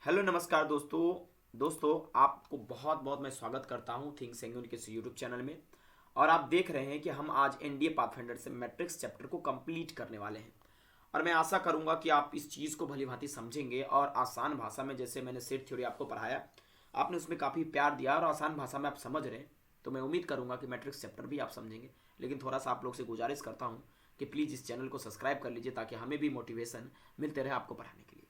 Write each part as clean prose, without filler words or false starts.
Hello नमस्कार दोस्तों आपको बहुत बहुत मैं स्वागत करता हूं थिंक सेंगुन के यूट्यूब चैनल में। और आप देख रहे हैं कि हम आज एनडीए पाथफाइंडर से मैट्रिक्स चैप्टर को कंप्लीट करने वाले हैं। और मैं आशा करूंगा कि आप इस चीज़ को भली भांति समझेंगे और आसान भाषा में, जैसे मैंने सेट थ्योरी आपको पढ़ाया, आपने उसमें काफ़ी प्यार दिया और आसान भाषा में आप समझ रहे हैं। तो मैं उम्मीद करूंगा कि मैट्रिक्स चैप्टर भी आप समझेंगे। लेकिन थोड़ा सा आप लोग से गुजारिश करता हूँ कि प्लीज़ इस चैनल को सब्सक्राइब कर लीजिए ताकि हमें भी मोटिवेशन मिलते रहे आपको पढ़ाने के लिए।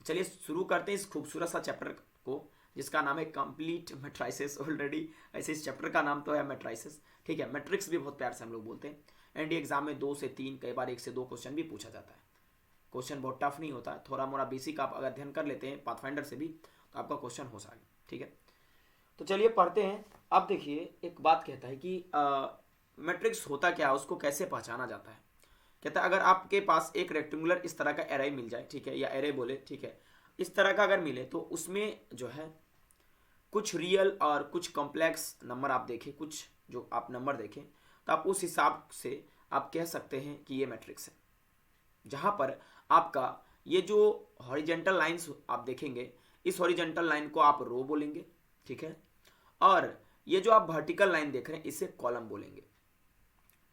चलिए शुरू करते हैं इस खूबसूरत सा चैप्टर को, जिसका नाम है कंप्लीट मैट्राइसिस। ऑलरेडी ऐसे इस चैप्टर का नाम तो है मैट्राइसिस, ठीक है। मैट्रिक्स भी बहुत प्यार से हम लोग बोलते हैं। एनडीए एग्जाम में 2 से 3, कई बार 1 से 2 क्वेश्चन भी पूछा जाता है। क्वेश्चन बहुत टफ नहीं होता है, थोड़ा मोड़ा बेसिक आप अगर अध्ययन कर लेते हैं पाथफाइंडर से भी तो आपका क्वेश्चन हो जाएगा, ठीक है। तो चलिए पढ़ते हैं। अब देखिए, एक बात कहता है कि मैट्रिक्स होता क्या है, उसको कैसे पहचाना जाता है। कहता है अगर आपके पास एक रेक्टेंगुलर इस तरह का एरे मिल जाए, ठीक है, या एरे बोले, ठीक है, इस तरह का अगर मिले तो उसमें जो है कुछ रियल और कुछ कॉम्प्लेक्स नंबर आप देखें, कुछ जो आप नंबर देखें, तो आप उस हिसाब से आप कह सकते हैं कि ये मैट्रिक्स है। जहां पर आपका ये जो हॉरिजेंटल लाइंस आप देखेंगे, इस हॉरिजेंटल लाइन को आप रो बोलेंगे, ठीक है। और ये जो आप वर्टिकल लाइन देख रहे हैं इसे कॉलम बोलेंगे,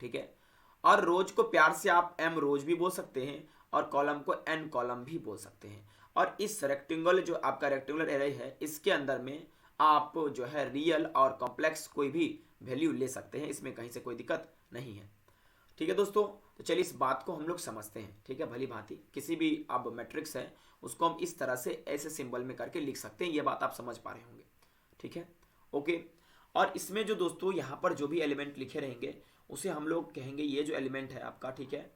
ठीक है। और रोज को प्यार से आप एम रोज भी बोल सकते हैं और कॉलम को एन कॉलम भी बोल सकते हैं। और इस रेक्टेंगल जो आपका रेक्टेंगुलर एरे है, इसके अंदर में आप जो है रियल और कॉम्प्लेक्स कोई भी वैल्यू ले सकते हैं, इसमें कहीं से कोई दिक्कत नहीं है, ठीक है दोस्तों। तो चलिए इस बात को हम लोग समझते हैं, ठीक है, भली भांति। किसी भी अब मैट्रिक्स है उसको हम इस तरह से ऐसे सिंबल में करके लिख सकते हैं, ये बात आप समझ पा रहे होंगे, ठीक है, ओके। और इसमें जो दोस्तों यहाँ पर जो भी एलिमेंट लिखे रहेंगे उसे हम लोग कहेंगे ये जो एलिमेंट है आपका, ठीक है,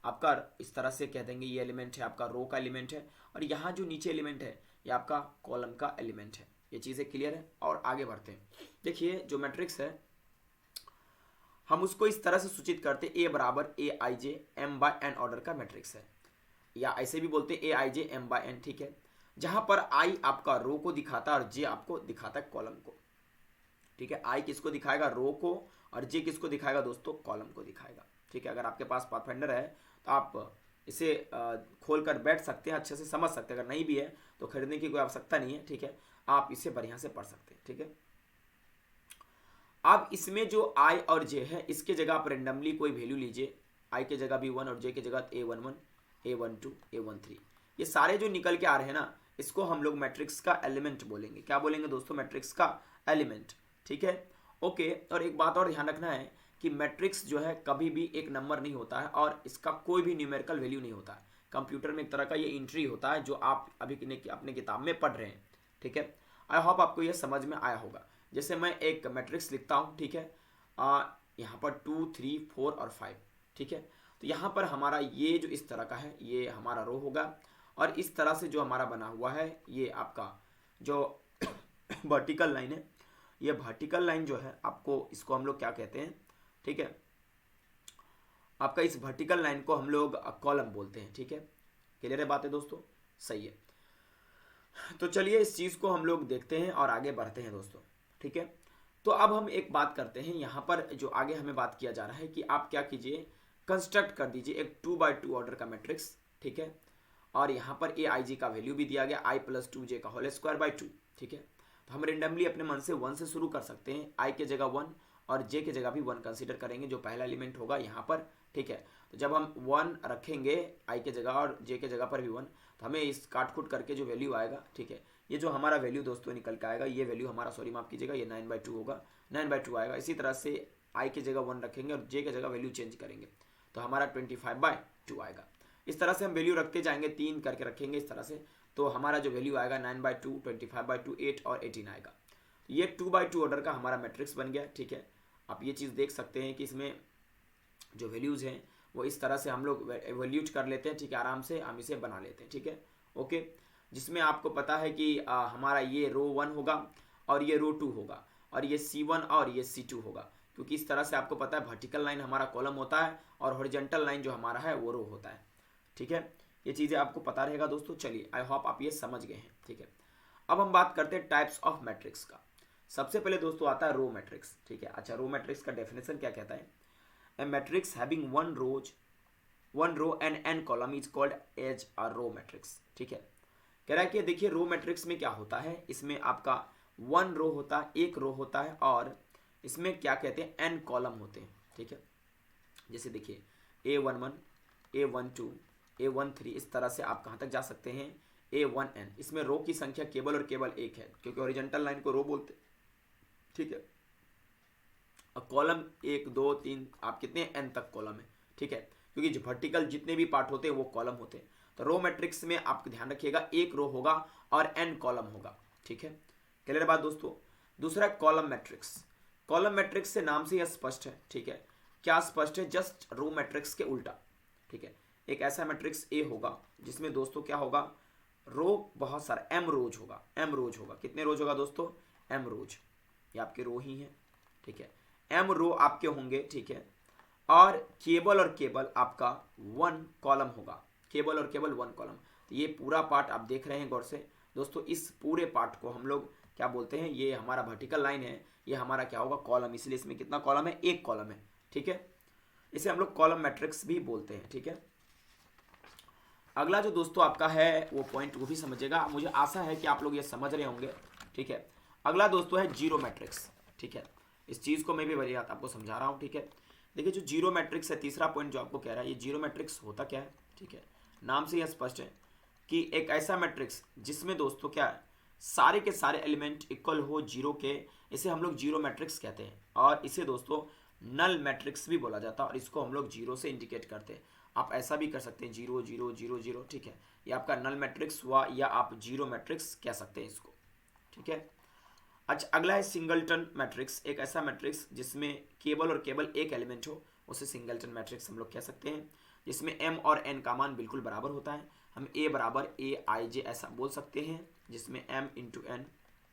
आपका इस तरह से कह देंगे ये एलिमेंट है आपका रो का एलिमेंट है। और यहाँ जो नीचे एलिमेंट है ये आपका कॉलम का एलिमेंट है। ये चीज़ें क्लियर है और आगे बढ़ते हैं। देखिए जो मैट्रिक्स है हम उसको इस तरह से सूचित करते हैं, ए बराबर A I J M bye N order का मैट्रिक्स है, या ऐसे भी बोलते हैं ए I J M bye N, ठीक है। जहां पर आई आपका रो को दिखाता है और जे आपको दिखाता है कॉलम को, ठीक है। आई किसको दिखाएगा, रो को, और जे किसको दिखाएगा दोस्तों, कॉलम को दिखाएगा, ठीक है। अगर आपके पास पाथफाइंडर है तो आप इसे खोल कर बैठ सकते हैं, अच्छे से समझ सकते हैं। अगर नहीं भी है तो खरीदने की कोई आवश्यकता नहीं है, ठीक है, आप इसे बढ़िया से पढ़ सकते हैं, ठीक है। अब इसमें जो आई और जे है इसके जगह आप रेंडमली कोई वैल्यू लीजिए। आई के जगह B1 और जे के जगह A11, A12, A13, ये सारे जो निकल के आ रहे हैं ना, इसको हम लोग मैट्रिक्स का एलिमेंट बोलेंगे। क्या बोलेंगे दोस्तों, मैट्रिक्स का एलिमेंट, ठीक है, ओके। और एक बात और ध्यान रखना है कि मैट्रिक्स जो है कभी भी एक नंबर नहीं होता है और इसका कोई भी न्यूमेरिकल वैल्यू नहीं होता है। कंप्यूटर में एक तरह का ये एंट्री होता है जो आप अभी अपने किताब में पढ़ रहे हैं, ठीक है। आई होप आपको ये समझ में आया होगा। जैसे मैं एक मैट्रिक्स लिखता हूँ, ठीक है, यहाँ पर 2, 3, 4 और 5, ठीक है। तो यहाँ पर हमारा ये जो इस तरह का है ये हमारा रो होगा, और इस तरह से जो हमारा बना हुआ है ये आपका जो वर्टिकल लाइन है, ये वर्टिकल लाइन जो है आपको, इसको हम लोग क्या कहते हैं, ठीक है, आपका इस वर्टिकल लाइन को हम लोग कॉलम बोलते हैं, ठीक है। क्लियर है बात है दोस्तों, सही है। तो चलिए इस चीज़ को हम लोग देखते हैं और आगे बढ़ते हैं दोस्तों, ठीक है। तो अब हम एक बात करते हैं, यहाँ पर जो आगे हमें बात किया जा रहा है कि आप क्या कीजिए, कंस्ट्रक्ट कर दीजिए एक 2 by 2 ऑर्डर का मैट्रिक्स, ठीक है। और यहाँ पर ए आई जी का वैल्यू भी दिया गया, I+2J का होल स्क्वायर बाई 2, ठीक है। तो हम रेंडमली अपने मन से 1 से शुरू कर सकते हैं। आई के जगह 1 और जे के जगह भी 1 कंसिडर करेंगे, जो पहला एलिमेंट होगा यहाँ पर, ठीक है। तो जब हम 1 रखेंगे आई के जगह और जे के जगह पर भी 1, तो हमें इस काट कूट करके जो वैल्यू आएगा, ठीक है, ये जो हमारा वैल्यू दोस्तों निकल के आएगा, ये वैल्यू हमारा, सॉरी माफ कीजिएगा, ये 9/2 होगा, 9/2 आएगा। इसी तरह से आई के जगह 1 रखेंगे और जे के जगह वैल्यू चेंज करेंगे तो हमारा 25/2 आएगा। इस तरह से हम वैल्यू रखते जाएंगे, 3 करके रखेंगे इस तरह से, तो हमारा जो वैल्यू आएगा 9/2, 25/2, 8 और 18 आएगा। ये 2/2 ऑर्डर का हमारा मैट्रिक्स बन गया, ठीक है। आप ये चीज़ देख सकते हैं कि इसमें जो वैल्यूज़ हैं वो इस तरह से हम लोग एवोल्यूट कर लेते हैं, ठीक है, आराम से हम इसे बना लेते हैं, ठीक है, ओके। जिसमें आपको पता है कि हमारा ये रो 1 होगा और ये रो 2 होगा और ये C1 और ये C2 होगा, क्योंकि इस तरह से आपको पता है वर्टिकल लाइन हमारा कॉलम होता है और हॉरिजॉन्टल लाइन जो हमारा है वो रो होता है, ठीक है। ये चीज़ें आपको पता रहेगा दोस्तों। चलिए आई होप आप ये समझ गए हैं, ठीक है। अब हम बात करते हैं टाइप्स ऑफ मैट्रिक्स का। सबसे पहले दोस्तों आता है रो मैट्रिक्स, ठीक है। अच्छा, रो मैट्रिक्स का डेफिनेशन क्या कहता है, a matrix having one row and n column is called as a row matrix, ठीक है। कह रहा है कि देखिए रो मैट्रिक्स में क्या होता है, इसमें आपका 1 रो होता है, 1 रो होता है, और इसमें क्या कहते हैं n कॉलम होते हैं, ठीक है। जैसे देखिए A11, A12, A13, इस तरह से आप कहाँ तक जा सकते हैं A1n। इसमें रो की संख्या केवल और केवल एक है, क्योंकि ओरिजेंटल लाइन को रो बोलते हैं, ठीक है। और कॉलम 1 2 3 आप कितने n तक कॉलम है, ठीक है, क्योंकि जो वर्टिकल जितने भी पार्ट होते हैं वो कॉलम होते हैं। तो रो मैट्रिक्स में आप ध्यान रखिएगा 1 रो होगा और n कॉलम होगा, ठीक है। क्लियर बात दोस्तों। दूसरा कॉलम मैट्रिक्स। कॉलम मैट्रिक्स से नाम से यह स्पष्ट है, ठीक है। क्या स्पष्ट है? जस्ट रो मैट्रिक्स के उल्टा, ठीक है। एक ऐसा मैट्रिक्स ए होगा जिसमें दोस्तों क्या होगा, रो बहुत सारा m रोज होगा, m रोज होगा। कितने रोज होगा दोस्तों? m रोज। ये आपके रो ही है, ठीक है। m रो आपके होंगे, ठीक है। और केवल आपका 1 कॉलम होगा, केवल और केवल 1 कॉलम। तो ये पूरा पार्ट आप देख रहे हैं गौर से दोस्तों। इस पूरे पार्ट को हम लोग क्या बोलते हैं, ये हमारा वर्टिकल लाइन है, ये हमारा क्या होगा, कॉलम। इसलिए इसमें कितना कॉलम है? 1 कॉलम है, ठीक है। इसे हम लोग कॉलम मैट्रिक्स भी बोलते हैं, ठीक है। अगला जो दोस्तों आपका है वो पॉइंट वो भी समझिएगा, मुझे आशा है कि आप लोग ये समझ रहे होंगे, ठीक है। अगला दोस्तों है जीरो मैट्रिक्स, ठीक है। इस चीज़ को मैं भी बढ़िया आपको समझा रहा हूँ, ठीक है। देखिए जो जीरो मैट्रिक्स है, तीसरा पॉइंट जो आपको कह रहा है, ये जीरो मैट्रिक्स होता क्या है, ठीक है। नाम से यह स्पष्ट है कि एक ऐसा मैट्रिक्स जिसमें दोस्तों क्या है, सारे के सारे एलिमेंट इक्वल हो जीरो के, इसे हम लोग जीरो मैट्रिक्स कहते हैं। और इसे दोस्तों नल मैट्रिक्स भी बोला जाता है, और इसको हम लोग जीरो से इंडिकेट करते हैं। आप ऐसा भी कर सकते हैं 0 0 0 0, ठीक है। ये आपका नल मैट्रिक्स हुआ, या आप जीरो मैट्रिक्स कह सकते हैं इसको, ठीक है। अच्छा अगला है सिंगलटन मैट्रिक्स। एक ऐसा मैट्रिक्स जिसमें केवल और केवल एक एलिमेंट हो, उसे सिंगलटन मैट्रिक्स हम लोग कह सकते हैं। जिसमें m और n का मान बिल्कुल बराबर होता है। हम a बराबर a i j ऐसा बोल सकते हैं, जिसमें m into n,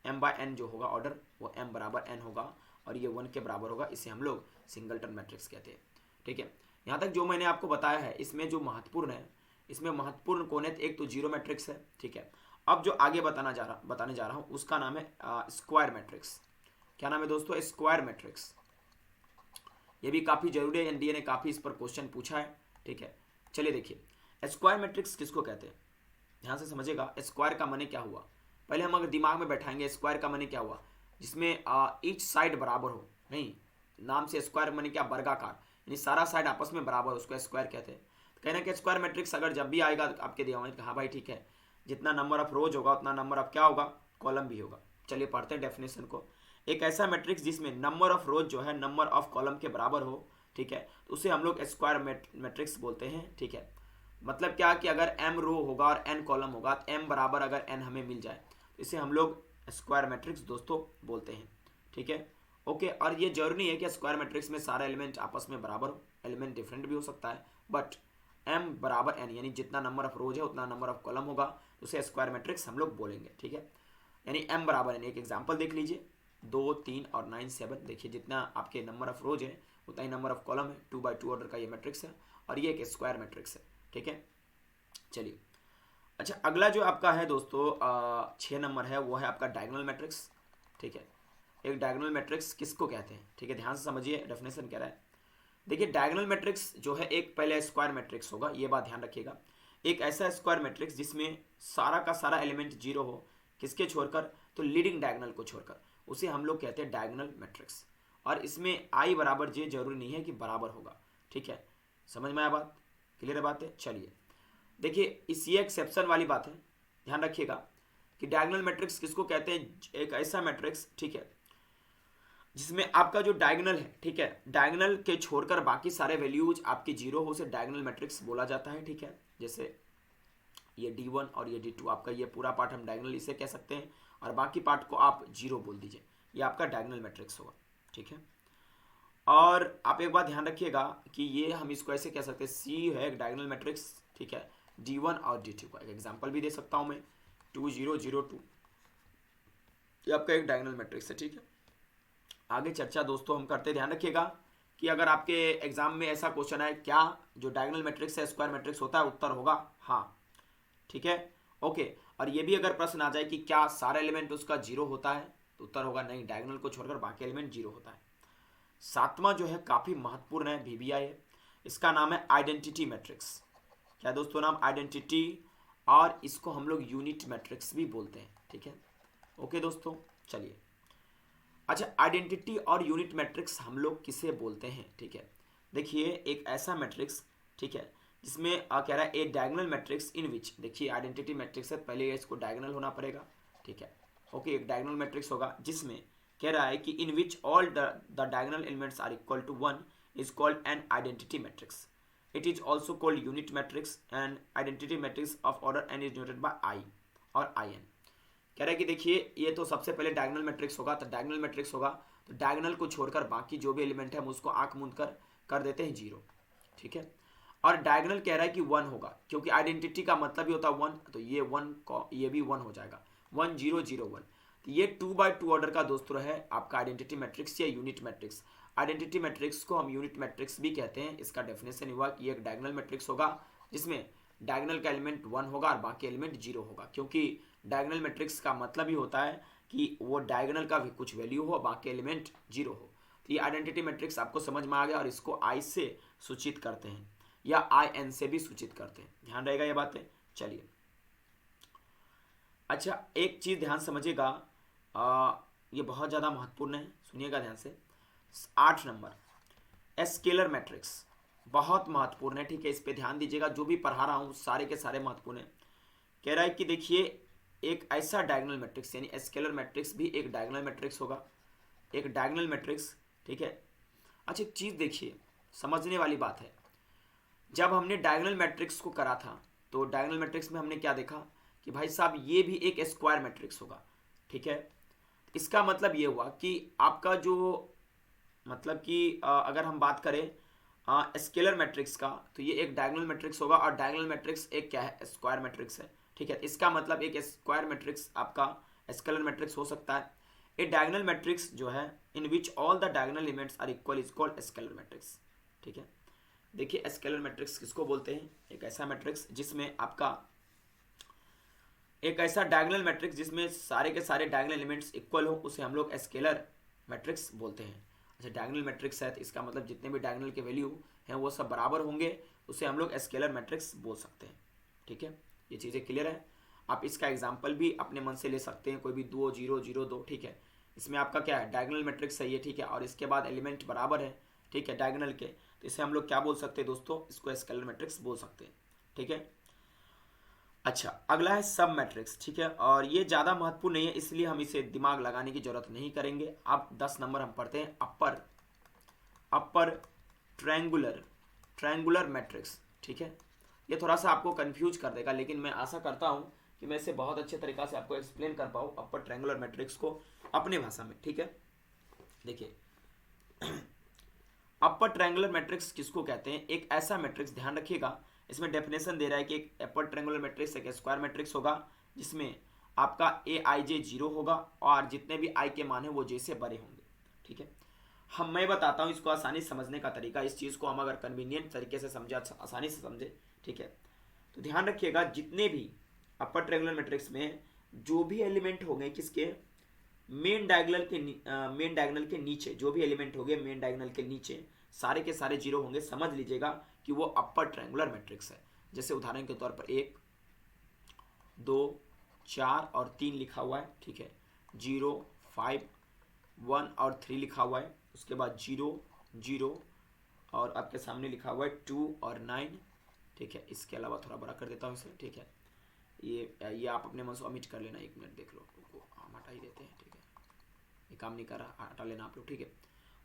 m by n जो होगा ऑर्डर, वो m बराबर n होगा, और ये 1 के बराबर होगा। इसे हम लोग सिंगलटन मैट्रिक्स कहते हैं, ठीक है। यहाँ तक जो मैंने आपको बताया है, इसमें जो महत्वपूर्ण है, इसमें महत्वपूर्ण कौन है? एक तो जीरो मैट्रिक्स है, ठीक है। अब जो आगे बताने जा रहा हूँ उसका नाम है स्क्वायर मैट्रिक्स। क्या नाम है दोस्तों? Square matrix. ये भी काफ़ी जरूरी है, एनडीए ने काफ़ी इस पर क्वेश्चन पूछा है, ठीक है। चलिए देखिए स्क्वायर मैट्रिक्स किसको कहते हैं, ध्यान से समझिएगा। स्क्वायर का माने क्या हुआ, पहले हम अगर दिमाग में बैठाएंगे स्क्वायर का माने क्या हुआ, जिसमें ईच साइड बराबर हो। नहीं, नाम से स्क्वायर माने क्या? वर्गाकार, यानी सारा साइड आपस में बराबर, उसको स्क्वायर कहते हैं। तो कहना कि स्क्वायर मैट्रिक्स अगर जब भी आएगा तो आपके दिमाग में हाँ भाई ठीक है, जितना नंबर ऑफ रोज होगा उतना नंबर ऑफ क्या होगा, कॉलम भी होगा। चलिए पढ़ते हैं डेफिनेशन को। एक ऐसा मैट्रिक्स जिसमें नंबर ऑफ रोज जो है नंबर ऑफ कॉलम के बराबर हो, ठीक है, तो उसे हम लोग स्क्वायर मैट्रिक्स बोलते हैं, ठीक है। मतलब क्या कि अगर m रो होगा और n कॉलम होगा, तो m बराबर अगर n हमें मिल जाए तो इसे हम लोग स्क्वायर मैट्रिक्स दोस्तों बोलते हैं, ठीक है। ओके, और ये जरूरी है कि स्क्वायर मैट्रिक्स में सारे एलिमेंट आपस में बराबर हो, एलिमेंट डिफरेंट भी हो सकता है, बट m बराबर n, यानी जितना नंबर ऑफ रोज है उतना नंबर ऑफ कॉलम होगा, तो उसे स्क्वायर मैट्रिक्स हम लोग बोलेंगे, ठीक है। यानी m बराबर n, एक एग्जाम्पल देख लीजिए, 2 3 और 9 7। देखिए जितना आपके नंबर ऑफ रोज है उतना ही नंबर ऑफ कॉलम है, 2 बाई 2 ऑर्डर का ये मैट्रिक्स है, और ये एक स्क्वायर मैट्रिक्स है, ठीक है। चलिए अच्छा अगला जो आपका है दोस्तों 6 नंबर है, वो है आपका डायगोनल मैट्रिक्स, ठीक है। एक डायगोनल मैट्रिक्स किसको कहते हैं, ठीक है, ध्यान से समझिए, डेफिनेशन कह रहा है। देखिए डायगोनल मैट्रिक्स जो है एक पहले स्क्वायर मैट्रिक्स होगा, ये बात ध्यान रखिएगा। एक ऐसा स्क्वायर मैट्रिक्स जिसमें सारा का सारा एलिमेंट जीरो हो, किसके छोड़कर? तो लीडिंग डायगोनल को छोड़कर, उसे हम लोग कहते हैं डायगोनल मैट्रिक्स। और इसमें आई बराबर जे जरूरी नहीं है कि बराबर होगा, ठीक है। समझ में आया बात? क्लियर बात है? चलिए देखिए इस ये एक्सेप्शन वाली बात है, ध्यान रखिएगा कि डायगोनल मैट्रिक्स किसको कहते हैं? एक ऐसा मैट्रिक्स, ठीक है, जिसमें आपका जो डायगोनल है, ठीक है, डायगोनल के छोड़कर बाकी सारे वैल्यूज आपकी जीरो हो, उसे डायगोनल मैट्रिक्स बोला जाता है, ठीक है। जैसे ये D1 और ये D2, आपका ये पूरा पार्ट हम डायगोनल इसे कह सकते हैं, और बाकी पार्ट को आप जीरो बोल दीजिए, ये आपका डायगोनल मैट्रिक्स होगा, ठीक है। और आप एक बात ध्यान रखिएगा कि ये हम इसको ऐसे कह सकते हैं, C है एक डायगोनल मैट्रिक्स, ठीक है, D1 और D2 का एक एग्जाम्पल भी दे सकता हूँ मैं, 2 0 0 2, ये आपका एक डायगोनल मैट्रिक्स है, ठीक है। आगे चर्चा दोस्तों हम करते, ध्यान रखिएगा कि अगर आपके एग्जाम में ऐसा क्वेश्चन है, क्या जो डायगोनल मैट्रिक्स है स्क्वायर मैट्रिक्स होता है? उत्तर होगा हाँ, ठीक है, ओके। और ये भी अगर प्रश्न आ जाए कि क्या सारा एलिमेंट उसका जीरो होता है, तो उत्तर होगा नहीं, डायगोनल को छोड़कर बाकी एलिमेंट जीरो होता है। सातवां जो है काफी महत्वपूर्ण है, VBI है, इसका नाम है आइडेंटिटी मैट्रिक्स। क्या दोस्तों नाम? आइडेंटिटी और इसको हम लोग यूनिट मैट्रिक्स भी बोलते हैं, ठीक है। ओके दोस्तों, चलिए। अच्छा, आइडेंटिटी और यूनिट मैट्रिक्स हम लोग किसे बोलते हैं, ठीक है। देखिए, एक ऐसा मैट्रिक्स, ठीक है, जिसमें कह रहा है ए डायगोनल मैट्रिक्स इन विच, देखिए आइडेंटिटी मैट्रिक्स है, पहले इसको डायगोनल होना पड़ेगा, ठीक है। ओके, एक डायगोनल मैट्रिक्स होगा जिसमें कह रहा है कि in which all the diagonal elements are equal to 1 is called an identity matrix. It is also called unit matrix and identity matrix of order n is denoted by I or I N. कह रहा है कि देखिए, ये तो सबसे पहले diagonal matrix होगा, तो डायगोनल मैट्रिक्स होगा तो डायगोनल को छोड़कर बाकी जो भी एलिमेंट है हम उसको आंख मूंद कर देते हैं 0, ठीक है। और डायगोनल कह रहा है कि 1 होगा, क्योंकि आइडेंटिटी का मतलब ही होता है 1, तो ये 1 को ये भी 1 हो जाएगा, 1 0 0 1। तो ये 2x2 ऑर्डर का दोस्तों है आपका आइडेंटिटी मैट्रिक्स या यूनिट मैट्रिक्स। आइडेंटिटी मैट्रिक्स को हम यूनिट मैट्रिक्स भी कहते हैं। इसका डेफिनेशन हुआ कि एक डायगोनल मैट्रिक्स होगा जिसमें डायगोनल का एलिमेंट 1 होगा और बाकी एलिमेंट 0 होगा, क्योंकि डायगोनल मैट्रिक्स का मतलब ही होता है कि वो डायगोनल का भी कुछ वैल्यू हो, बाकी एलिमेंट 0 हो। तो ये आइडेंटिटी मैट्रिक्स आपको समझ में आ गया, और इसको आई से सूचित करते हैं या आई एन से भी सूचित करते हैं, ध्यान रहेगा ये बातें। चलिए, अच्छा एक चीज ध्यान समझिएगा, ये बहुत ज़्यादा महत्वपूर्ण है, सुनिएगा ध्यान से। 8 नंबर स्केलर मैट्रिक्स बहुत महत्वपूर्ण है, ठीक है, इस पे ध्यान दीजिएगा। जो भी पढ़ा रहा हूँ सारे के सारे महत्वपूर्ण है। कह रहा है कि देखिए, एक ऐसा डायगोनल मैट्रिक्स यानी स्केलर मैट्रिक्स भी एक डायगोनल मैट्रिक्स होगा, एक डायगोनल मैट्रिक्स, ठीक है। अच्छा एक चीज़ देखिए, समझने वाली बात है। जब हमने डायगोनल मैट्रिक्स को करा था तो डायगोनल मैट्रिक्स में हमने क्या देखा कि भाई साहब ये भी एक स्क्वायर मैट्रिक्स होगा, ठीक है। इसका मतलब ये हुआ कि आपका जो मतलब कि अगर हम बात करें स्केलर मैट्रिक्स का, तो ये एक डायगोनल मैट्रिक्स होगा, और डायगोनल मैट्रिक्स एक क्या है, स्क्वायर मैट्रिक्स है, ठीक है। इसका मतलब एक स्क्वायर मैट्रिक्स आपका स्केलर मैट्रिक्स हो सकता है। ए डायगोनल मैट्रिक्स जो है in which all the diagonal elements are equal is called scalar matrix, ठीक है। देखिए, स्केलर मैट्रिक्स किसको बोलते हैं, एक ऐसा मैट्रिक्स जिसमें आपका एक ऐसा डायगोनल मैट्रिक्स जिसमें सारे के सारे डायगोनल एलिमेंट्स इक्वल हो, उसे हम लोग स्केलर मैट्रिक्स बोलते हैं। अच्छा, डायगोनल मैट्रिक्स है तो इसका मतलब जितने भी डायगोनल के वैल्यू हैं वो सब बराबर होंगे, उसे हम लोग स्केलर मैट्रिक्स बोल सकते हैं, ठीक है। ये चीज़ें क्लियर है। आप इसका एग्जाम्पल भी अपने मन से ले सकते हैं, कोई भी 2 0 0 2, ठीक है। इसमें आपका क्या है, डायगोनल मैट्रिक्स है ये, ठीक है, और इसके बाद एलिमेंट बराबर है, ठीक है, डायगोनल के, तो इसे हम लोग क्या बोल सकते हैं दोस्तों, इसको स्केलर मैट्रिक्स बोल सकते हैं, ठीक है। अच्छा, अगला है सब मैट्रिक्स, ठीक है, और ये ज़्यादा महत्वपूर्ण नहीं है, इसलिए हम इसे दिमाग लगाने की जरूरत नहीं करेंगे। अब 10 नंबर हम पढ़ते हैं अपर ट्रायंगुलर मैट्रिक्स, ठीक है। ये थोड़ा सा आपको कंफ्यूज कर देगा, लेकिन मैं आशा करता हूँ कि मैं इसे बहुत अच्छे तरीक़ा से आपको एक्सप्लेन कर पाऊँ अपर ट्रायंगुलर मैट्रिक्स को अपने भाषा में, ठीक है। देखिए, अपर ट्रायंगुलर मैट्रिक्स किसको कहते हैं, एक ऐसा मैट्रिक्स, ध्यान रखिएगा, इसमें डेफिनेशन दे रहा है कि एक अपर ट्रायंगुलर मैट्रिक्स एक स्क्वायर मैट्रिक्स होगा जिसमें आपका ए आई जे 0 होगा और जितने भी आई के मान है वो जे से बड़े होंगे, ठीक है। मैं बताता हूँ इसको आसानी समझने का तरीका, इस चीज़ को हम अगर कन्वीनियंट तरीके से समझे, आसानी से समझे, ठीक है। तो ध्यान रखिएगा, जितने भी अपर ट्रायंगुलर मैट्रिक्स में जो भी एलिमेंट होंगे किसके, मेन डायगोनल के नीचे जो भी एलिमेंट होंगे मेन डायगोनल के नीचे सारे के सारे 0 होंगे, समझ लीजिएगा कि वो अपर ट्रायंगुलर मैट्रिक्स है। जैसे उदाहरण के तौर पर 1 2 4 और 3 लिखा हुआ है, ठीक है, 0 5 1 और 3 लिखा हुआ है, उसके बाद 0 0 और आपके सामने लिखा हुआ है 2 और 9, ठीक है। इसके अलावा थोड़ा बड़ा कर देता हूँ इसे, ठीक है। ये आप अपने मन से ओमिट कर लेना, 1 मिनट देख लो, हम हटा ही देते हैं, ठीक है, ये काम नहीं कर रहा, हटा लेना आप लोग, ठीक है।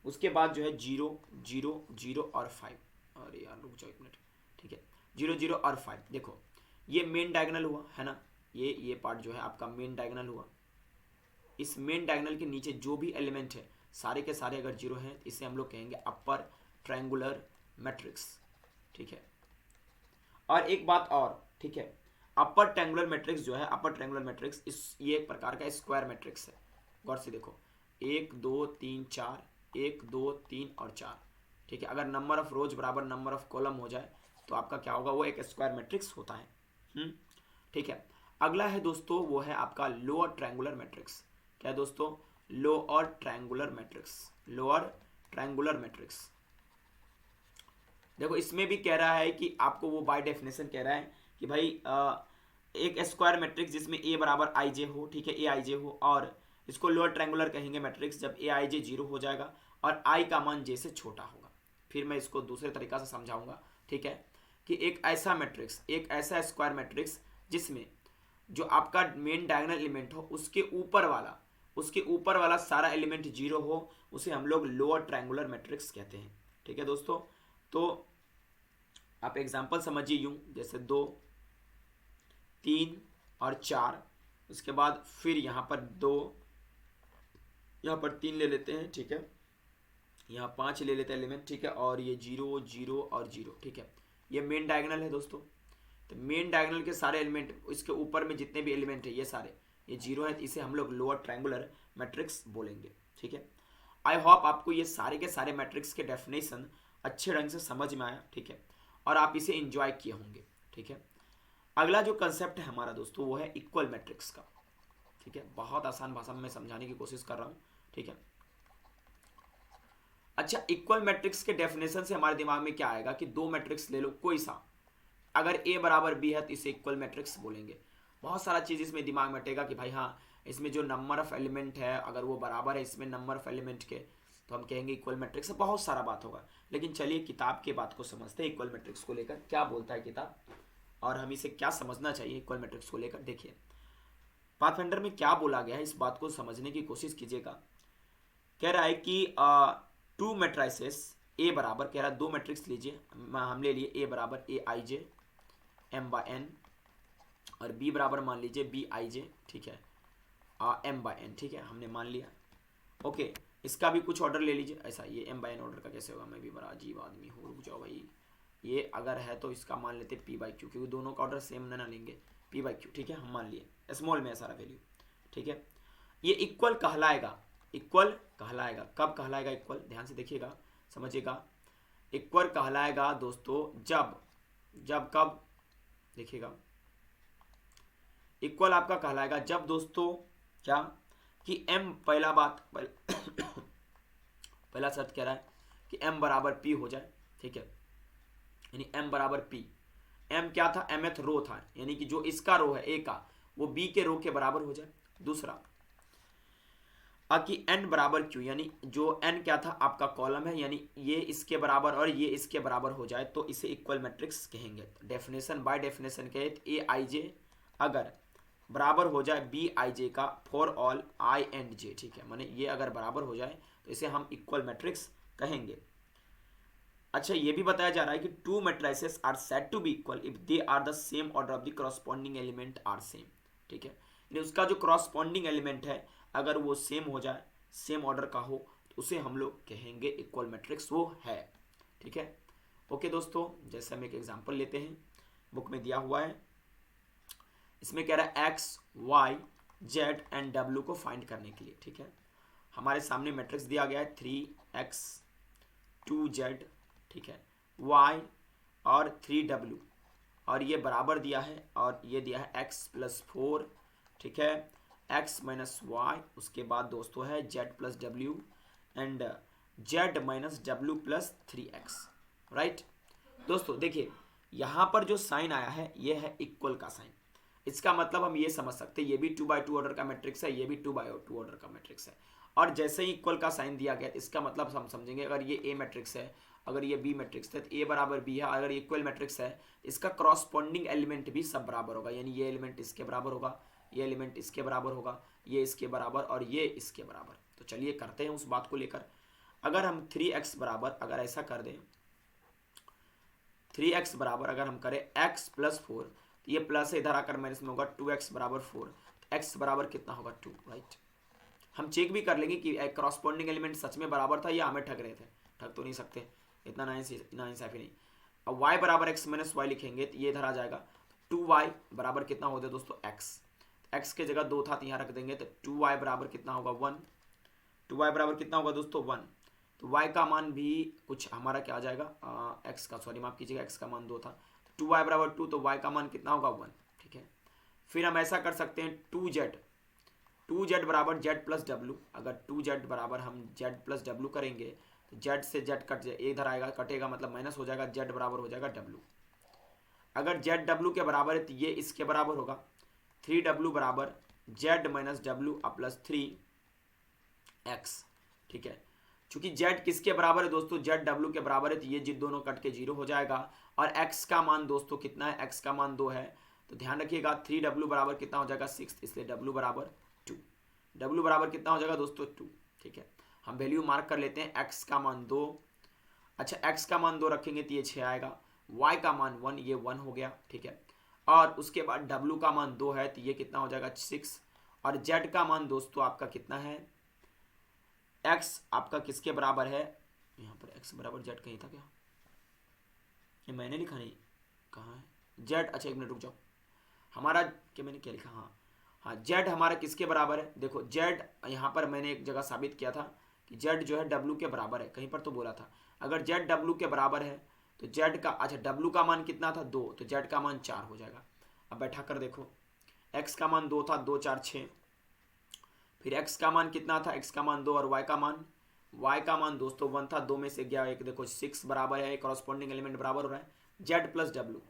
उसके बाद जो है 0 0 0 और 5, और यार रुक जाओ 1 मिनट, ठीक है, 0 0 और 5, देखो ये मेन डायगोनल हुआ है ना, ये पार्ट जो है आपका मेन डायगोनल हुआ। इस मेन डायगोनल के नीचे जो भी एलिमेंट है सारे के सारे अगर 0 हैं, इसे हम लोग कहेंगे अपर ट्रायंगुलर मैट्रिक्स, ठीक है। और एक बात और, ठीक है, अपर ट्रायंगुलर मैट्रिक्स जो है, अपर ट्रायंगुलर मैट्रिक्स ये एक प्रकार का स्क्वायर मैट्रिक्स है। गौर से देखो, 1 2 3 4, 1 2 3 और 4, ठीक है। अगर नंबर ऑफ रोज बराबर नंबर ऑफ कॉलम हो जाए तो आपका क्या होगा, वो एक स्क्वायर मैट्रिक्स होता है, ठीक है। अगला है दोस्तों, वो है आपका लोअर ट्रायंगुलर मैट्रिक्स। क्या है दोस्तों, lower triangular matrix, lower triangular matrix. देखो इसमें भी कह रहा है कि आपको वो बाय डेफिनेशन कह रहा है कि भाई एक स्क्वायर मैट्रिक्स जिसमें ए बराबर आई जे हो, ठीक है, ए आई जे हो, और इसको लोअर ट्रायंगुलर कहेंगे मैट्रिक्स जब ए आई जे 0 हो जाएगा और आई का मान जे से छोटा होगा। फिर मैं इसको दूसरे तरीका से समझाऊंगा, ठीक है, कि एक ऐसा मैट्रिक्स, एक ऐसा स्क्वायर मैट्रिक्स जिसमें जो आपका मेन डायगोनल एलिमेंट हो उसके ऊपर वाला सारा एलिमेंट 0 हो, उसे हम लोग लोअर ट्रायंगुलर मैट्रिक्स कहते हैं, ठीक है दोस्तों। तो आप एग्जांपल समझिए यूं, जैसे 2, 3 और 4, उसके बाद फिर यहाँ पर 2, यहाँ पर 3 ले लेते हैं, ठीक है, यहाँ 5 ले लेते हैं एलिमेंट, ठीक है, और ये 0 0 और 0, ठीक है, ये मेन डायगोनल है दोस्तों। तो मेन डायगोनल के सारे एलिमेंट, इसके ऊपर में जितने भी एलिमेंट है ये सारे ये 0 है, तो इसे हम लोग लोअर ट्रायंगुलर मैट्रिक्स बोलेंगे, ठीक है। आई होप आपको ये सारे के सारे मैट्रिक्स के डेफिनेशन अच्छे ढंग से समझ में आया, ठीक है, और आप इसे एंजॉय किए होंगे, ठीक है। अगला जो कंसेप्ट है हमारा दोस्तों वो है इक्वल मैट्रिक्स का, ठीक है, बहुत आसान भाषा में मैं समझाने की कोशिश कर रहा हूँ, ठीक है। अच्छा, इक्वल मैट्रिक्स के डेफिनेशन से हमारे दिमाग में क्या आएगा कि दो मैट्रिक्स ले लो कोई सा, अगर ए बराबर बी है तो इसे इक्वल मैट्रिक्स बोलेंगे। बहुत सारा चीज़ इसमें दिमाग में हटेगा कि भाई हाँ, इसमें जो नंबर ऑफ एलिमेंट है अगर वो बराबर है इसमें नंबर ऑफ एलिमेंट के, तो हम कहेंगे इक्वल मैट्रिक्स। बहुत सारा बात होगा, लेकिन चलिए किताब के बात को समझते हैं, इक्वल मैट्रिक्स को लेकर क्या बोलता है किताब और हम इसे क्या समझना चाहिए इक्वल मैट्रिक्स को लेकर। देखिए पाथफाइंडर में क्या बोला गया है, इस बात को समझने की कोशिश कीजिएगा। कह रहा है कि टू मैट्रिसेस ए बराबर, कह रहा है दो मैट्रिक्स लीजिए, हम ले लिए ए बराबर A I J M bye N, और बी बराबर मान लीजिए बी आई जे, ठीक है, एम बाय एन, ठीक है, हमने मान लिया। ओके, इसका भी कुछ ऑर्डर ले लीजिए। ऐसा ये एम बाय एन ऑर्डर का कैसे होगा, मैं भी बड़ा अजीब आदमी हूँ, रुक जाओ भाई। ये अगर है तो इसका मान लेते पी बाई क्यू, क्योंकि दोनों का ऑर्डर सेम ना लेंगे, पी बाई क्यू, ठीक है, हम मान लिए स्मॉल में है सारा वैल्यू, ठीक है। ये इक्वल कहलाएगा, इक्वल कहलाएगा, कब कहलाएगा इक्वल, ध्यान से देखिएगा समझिएगा। इक्वल कहलाएगा दोस्तों जब कब, देखिएगा, इक्वल आपका कहलाएगा जब दोस्तों क्या कि m, पहला शर्त कह रहा है कि m बराबर p हो जाए, ठीक है, यानी m बराबर p। m क्या था, mth रो था, यानी कि जो इसका रो है a का वो b के रो के बराबर हो जाए। दूसरा कि n बराबर q, यानी जो n क्या था आपका कॉलम है, यानी ये इसके बराबर और ये इसके बराबर हो जाए तो इसे इक्वल मैट्रिक्स कहेंगे। डेफिनेशन बाय डेफिनेशन कहे ए आई जे अगर बराबर हो जाए बी आई जे का फॉर ऑल आई एंड जे, ठीक है, माने ये अगर बराबर हो जाए तो इसे हम इक्वल मैट्रिक्स कहेंगे। अच्छा, ये भी बताया जा रहा है कि two matrices are said to be equal if they are the same order of the corresponding element are same, ठीक है, यानी उसका जो करस्पॉन्डिंग एलिमेंट है अगर वो सेम हो जाए, सेम ऑर्डर का हो, तो उसे हम लोग कहेंगे इक्वल मैट्रिक्स वो है, ठीक है। ओके दोस्तों, जैसे हम एक एग्जांपल लेते हैं, बुक में दिया हुआ है, इसमें कह रहा है एक्स वाई जेड एंड डब्ल्यू को फाइंड करने के लिए, ठीक है। हमारे सामने मैट्रिक्स दिया गया है 3x 2z, ठीक है, y और 3w, और ये बराबर दिया है, और ये दिया है x प्लस 4, ठीक है, x माइनस वाई, उसके बाद दोस्तों है z plus W and z minus W plus 3x, right. दोस्तों देखिए यहाँ पर जो साइन आया है ये है इक्वल का साइन, इसका मतलब हम ये समझ सकते हैं ये भी 2x2 ऑर्डर का मैट्रिक्स है, ये भी 2x2 ऑर्डर का मैट्रिक्स है, और जैसे ही इक्वल का साइन दिया गया इसका मतलब हम समझेंगे अगर ये ए मैट्रिक्स है, अगर ये बी मैट्रिक्स है तो ए बराबर बी है, अगर इक्वल मैट्रिक्स है इसका क्रॉसपॉन्डिंग एलिमेंट भी सब बराबर होगा, यानी ये एलिमेंट इसके बराबर होगा, ये एलिमेंट इसके बराबर होगा, ये इसके बराबर और ये इसके बराबर। तो चलिए करते हैं उस बात को लेकर। अगर हम 3x बराबर अगर ऐसा कर दें, 3x बराबर अगर हम करें x प्लस 4, तो ये प्लस है इधर आकर माइनस में होगा 2x बराबर 4, तो x बराबर कितना होगा 2, राइट। हम चेक भी कर लेंगे कि क्रॉसपॉन्डिंग एलिमेंट सच में बराबर था या हमें ठग रहे थे, ठग तो नहीं सकते, इतना नाइंसाफी नहीं। अब y बराबर x माइनस वाई लिखेंगे तो ये इधर आ जाएगा, 2y बराबर कितना होता है दोस्तों x के जगह 2 था तो यहाँ रख देंगे, तो 2y बराबर कितना होगा 1, 2y बराबर कितना होगा दोस्तों 1, तो y का मान भी कुछ हमारा क्या आ जाएगा, x का, सॉरी माफ कीजिएगा, x का मान 2 था, 2y बराबर 2, तो y का मान कितना होगा 1, ठीक है। फिर हम ऐसा कर सकते हैं 2z बराबर z प्लस डब्ल्यू, अगर 2z बराबर हम z प्लस डब्ल्यू करेंगे तो z से z कट जाए, इधर आएगा कटेगा मतलब माइनस हो जाएगा, z बराबर हो जाएगा w। अगर जेड डब्ल्यू के बराबर है तो ये इसके बराबर होगा, 3w बराबर Z minus W plus 3x। ठीक है, चूंकि z किसके बराबर है दोस्तों, जेड डब्ल्यू के बराबर है, तो ये जिद दोनों कट के 0 हो जाएगा। और x का मान दोस्तों कितना है, x का मान 2 है, तो ध्यान रखिएगा 3w बराबर कितना हो जाएगा 6, इसलिए w बराबर 2। w बराबर कितना हो जाएगा दोस्तों 2। ठीक है, हम वैल्यू मार्क कर लेते हैं, x का मान 2, अच्छा x का मान 2 रखेंगे तो ये 6 आएगा, y का मान 1, ये 1 हो गया। ठीक है, और उसके बाद w का मान 2 है तो ये कितना हो जाएगा 6, और z का मान दोस्तों आपका कितना है, x आपका किसके बराबर है, यहाँ पर x बराबर z कहीं था क्या, ये मैंने लिखा नहीं, कहाँ है z, अच्छा एक मिनट रुक जाओ, हमारा क्या मैंने क्या लिखा, हाँ z हमारा किसके बराबर है, देखो z यहाँ पर मैंने एक जगह साबित किया था कि z जो है w के बराबर है, कहीं पर तो बोला था अगर z w के बराबर है तो z का, अच्छा w का मान कितना था 2, तो z का मान 4 हो जाएगा। अब बैठा कर देखो, x का मान 2 था, 2 4 6, फिर x का मान कितना था, x का मान 2, और y का मान दोस्तों 1 था, 2 में से गया एक, देखो 6 बराबर है, कॉरस्पॉन्डिंग एलिमेंट बराबर हो रहा है, z प्लस w,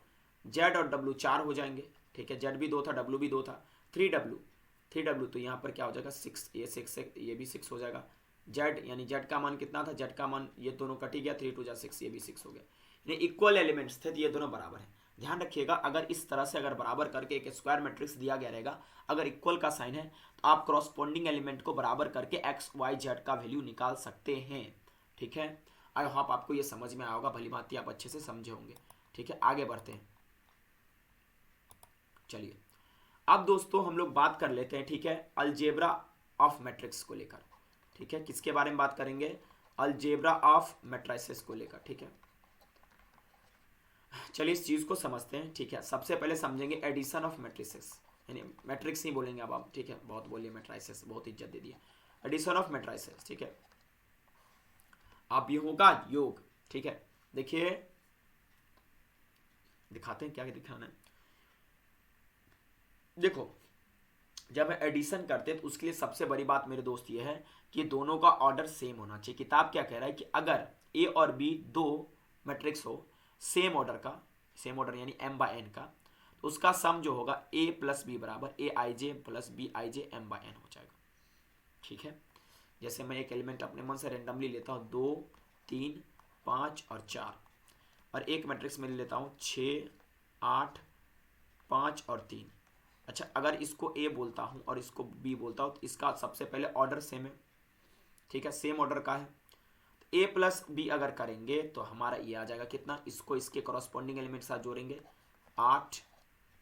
z और w 4 हो जाएंगे। ठीक है, z भी 2 था, w भी 2 था, 3w, तो यहाँ पर क्या हो जाएगा 6, ये 6 ये भी 6 हो जाएगा। z यानी z का मान कितना था, z का मान ये दोनों कट ही गया, 3 2 6, ये भी 6 हो गया, यानी इक्वल एलिमेंट्स थे, ये दोनों बराबर है। ध्यान रखिएगा, अगर इस तरह से अगर बराबर करके एक स्क्वायर मैट्रिक्स दिया गया रहेगा, अगर इक्वल का साइन है तो आप क्रॉसपोंडिंग एलिमेंट को बराबर करके x y z का वैल्यू निकाल सकते हैं। ठीक है, आई होप आपको ये समझ में आया होगा, भली भांति आप अच्छे से समझे होंगे। ठीक है, आगे बढ़ते हैं, चलिए अब दोस्तों हम लोग बात कर लेते हैं, ठीक है, अलजेब्रा ऑफ मैट्रिक्स को लेकर। ठीक है, किसके बारे में बात करेंगे, अलजेब्रा ऑफ मैट्रिसेस को लेकर। ठीक है, चलिए इस चीज को समझते हैं। ठीक है, सबसे पहले समझेंगे एडिशन ऑफ मैट्रिसेस, यानी मैट्रिक्स ही बोलेंगे अब आप। ठीक है, बहुत बोलिए मैट्रिसेस, बहुत इज्जत दे दिए, एडिशन ऑफ मैट्रिसेस। ठीक है, अब ये होगा योग। ठीक है, देखिए दिखाते हैं क्या दिखाना है। देखो जब एडिशन करते हैं तो उसके लिए सबसे बड़ी बात मेरे दोस्त ये है कि दोनों का ऑर्डर सेम होना चाहिए। किताब क्या कह रहा है कि अगर ए और बी दो मैट्रिक्स हो सेम ऑर्डर का, सेम ऑर्डर यानी m बाय n का, तो उसका सम जो होगा a प्लस बी बराबर A I J plus B I J m by n हो जाएगा। ठीक है, जैसे मैं एक एलिमेंट अपने मन से रेंडमली लेता हूँ 2 3 5 और 4, और एक मैट्रिक्स में ले लेता हूँ 6 8 5 और 3। अच्छा, अगर इसको a बोलता हूँ और इसको b बोलता हूँ तो इसका सबसे पहले ऑर्डर सेम है। ठीक है, सेम ऑर्डर का है, तो a प्लस बी अगर करेंगे तो हमारा ये आ जाएगा कितना, इसको इसके कॉरस्पॉन्डिंग एलिमेंट साथ जोड़ेंगे 8,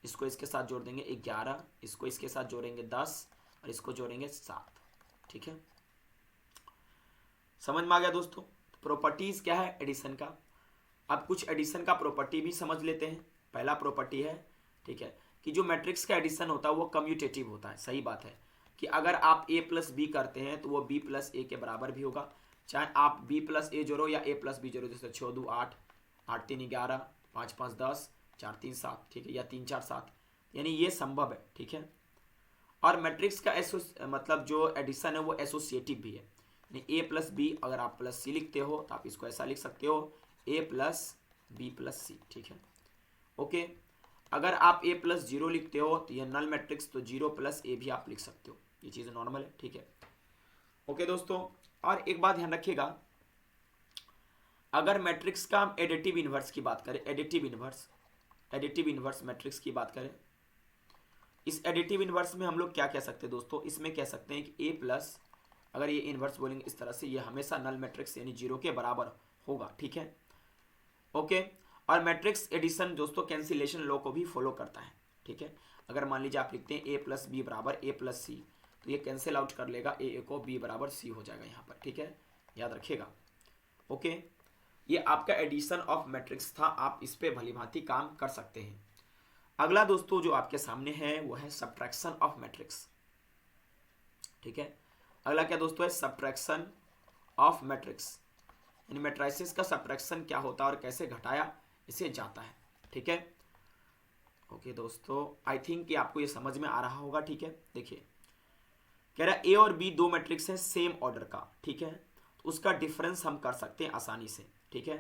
इसको इसके साथ जोड़ देंगे 11, इसको इसके साथ जोड़ेंगे 10 और इसको जोड़ेंगे 7। ठीक है, समझ में आ गया दोस्तों। प्रॉपर्टीज क्या है एडिशन का, अब कुछ एडिशन का प्रॉपर्टी भी समझ लेते हैं। पहला प्रॉपर्टी है, ठीक है, कि जो मैट्रिक्स का एडिशन होता है वो कम्यूटेटिव होता है। सही बात है कि अगर आप a प्लस बी करते हैं तो वो b प्लस ए के बराबर भी होगा, चाहे आप b प्लस ए जोड़ो या a प्लस बी जोड़ो। जैसे 6 2 8, 8 3 11, 5 5 10, 4 3 7, ठीक है, या 3 4 7, यानी ये संभव है। ठीक है, और मैट्रिक्स का मतलब जो एडिशन है वो एसोसिएटिव भी है, यानी a प्लस बी अगर आप प्लस सी लिखते हो तो आप इसको ऐसा लिख सकते हो a प्लस बी प्लस सी। ठीक है, ओके, अगर आप a प्लस 0 लिखते हो तो ये नल मैट्रिक्स, तो 0 प्लस ए भी आप लिख सकते हो, ये चीज़ नॉर्मल है। ठीक है, ओके दोस्तों, और एक बात ध्यान रखिएगा, अगर मैट्रिक्स का हम एडिटिव इन्वर्स की बात करें, एडिटिव इन्वर्स मैट्रिक्स की बात करें, इस एडिटिव इन्वर्स में हम लोग क्या कह सकते हैं दोस्तों, इसमें कह सकते हैं कि a प्लस, अगर ये इन्वर्स बोलेंगे इस तरह से, ये हमेशा नल मैट्रिक्स यानी 0 के बराबर होगा। ठीक है, ओके, और मैट्रिक्स एडिशन दोस्तों कैंसिलेशन लॉ को भी फॉलो करता है। ठीक है, अगर मान लीजिए आप लिखते हैं a प्लस बी बराबर a प्लस सी, तो ये कैंसिल आउट कर लेगा, a को b बराबर c हो जाएगा यहाँ पर। ठीक है, याद रखिएगा। ओके, ये आपका एडिशन ऑफ मैट्रिक्स था, आप इस पे भली भांति काम कर सकते हैं। अगला दोस्तों जो आपके सामने है वो है सब्ट्रैक्शन ऑफ मैट्रिक्स। ठीक है, अगला क्या दोस्तों है, सब्ट्रैक्शन ऑफ मैट्रिक्स, यानी मैट्रिसेस का सब्ट्रैक्शन क्या होता है और कैसे घटाया इसे जाता है। ठीक है, ओके दोस्तों, आई थिंक कि आपको ये समझ में आ रहा होगा। ठीक है, देखिए कह रहा है ए और बी दो मैट्रिक्स हैं सेम ऑर्डर का। ठीक है, तो उसका डिफरेंस हम कर सकते हैं आसानी से। ठीक है,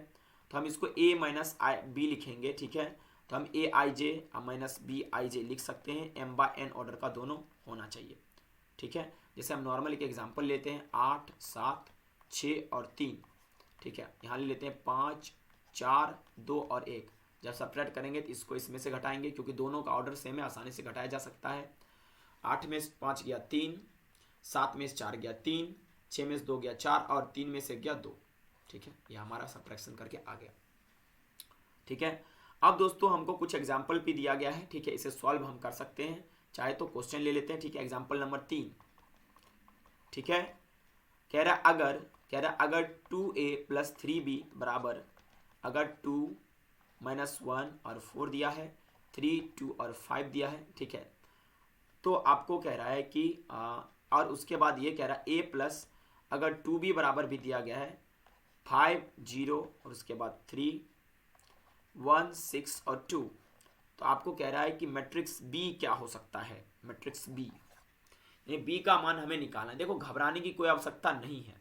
तो हम इसको a माइनस बी लिखेंगे। ठीक है, तो हम ए I J minus B I जे लिख सकते हैं, m बाय n ऑर्डर का दोनों होना चाहिए। ठीक है, जैसे हम नॉर्मल एक एग्जांपल लेते हैं 8, 7, 6 और 3। ठीक है, यहाँ ले लेते हैं 5, 4, 2 और 1। जब सब्ट्रैक्ट करेंगे तो इसको इसमें से घटाएंगे, क्योंकि दोनों का ऑर्डर सेम है, आसानी से घटाया जा सकता है। 8 में से 5 गया 3, 7 में से 4 गया 3, 6 में से 2 गया 4 और 3 में से गया 2। ठीक है, ये हमारा सब्ट्रैक्शन करके आ गया। ठीक है, अब दोस्तों हमको कुछ एग्जाम्पल भी दिया गया है। ठीक है, इसे सॉल्व हम कर सकते हैं, चाहे तो क्वेश्चन ले लेते हैं। ठीक है, एग्जाम्पल नंबर 3। ठीक है, कह रहा अगर 2a प्लस 3b बराबर, अगर 2 माइनस 1 और 4 दिया है, 3, 2 और 5 दिया है। ठीक है, तो आपको कह रहा है कि और उसके बाद ये कह रहा है a प्लस, अगर 2b बराबर भी दिया गया है 5, 0 और उसके बाद 3, 1, 6 और 2, तो आपको कह रहा है कि मैट्रिक्स b क्या हो सकता है। मैट्रिक्स b, ये b का मान हमें निकालना है। देखो, घबराने की कोई आवश्यकता नहीं है।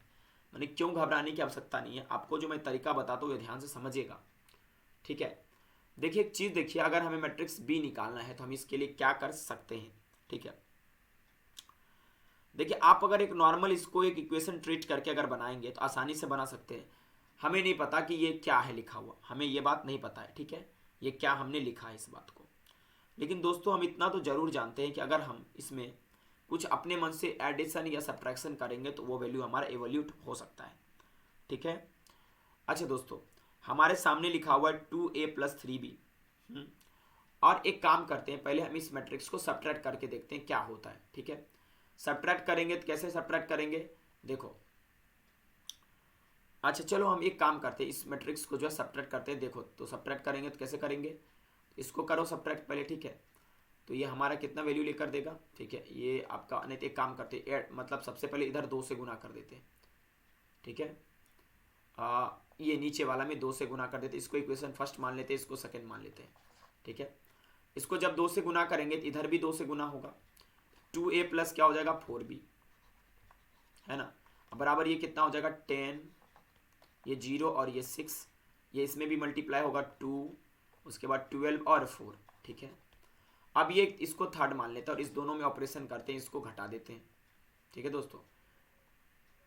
मैंने क्यों घबराने की आवश्यकता नहीं है, आपको जो मैं तरीका बताता हूँ ये ध्यान से समझिएगा। ठीक है, देखिए एक चीज़ देखिए, अगर हमें मैट्रिक्स b निकालना है तो हम इसके लिए क्या कर सकते हैं। ठीक है, देखिए आप अगर एक नॉर्मल इसको एक इक्वेशन ट्रीट करके अगर बनाएंगे तो आसानी से बना सकते हैं। हमें नहीं पता कि ये क्या है लिखा हुआ, हमें ये बात नहीं पता है। ठीक है, ये क्या हमने लिखा है इस बात को, लेकिन दोस्तों हम इतना तो जरूर जानते हैं कि अगर हम इसमें कुछ अपने मन से एडिशन या सब्ट्रैक्शन करेंगे तो वो वैल्यू हमारा एवोल्यूट हो सकता है। ठीक है, अच्छा दोस्तों, हमारे सामने लिखा हुआ है 2a प्लस 3b। और एक काम करते हैं, पहले हम इस मैट्रिक्स को सब्ट्रैक्ट करके देखते हैं क्या होता है। ठीक है, सब्ट्रैक्ट करेंगे तो कैसे सब्ट्रैक्ट करेंगे, देखो। अच्छा चलो हम एक काम करते हैं, इस मैट्रिक्स को जो है सब्ट्रैक्ट करते हैं। देखो, तो सब्ट्रैक्ट करेंगे तो कैसे करेंगे, इसको करो सब्ट्रैक्ट पहले। ठीक है, तो ये हमारा कितना वैल्यू लेकर देगा। ठीक है, ये आपका, नहीं तो एक काम करते हैं, मतलब सबसे पहले इधर 2 से गुना कर देते हैं। ठीक है, ये नीचे वाला में 2 से गुना कर देते हैं। इसको इक्वेशन फर्स्ट मान लेते हैं, इसको सेकंड मान लेते हैं। ठीक है, इसको जब 2 से गुना करेंगे तो इधर भी 2 से गुना होगा। 2a प्लस क्या हो जाएगा 4b, है ना, बराबर ये कितना हो जाएगा 10, ये 0 और ये 6, ये इसमें भी मल्टीप्लाई होगा 2, उसके बाद 12 और 4। ठीक है, अब ये इसको थर्ड मान लेते हैं और इस दोनों में ऑपरेशन करते हैं, इसको घटा देते हैं। ठीक है दोस्तों,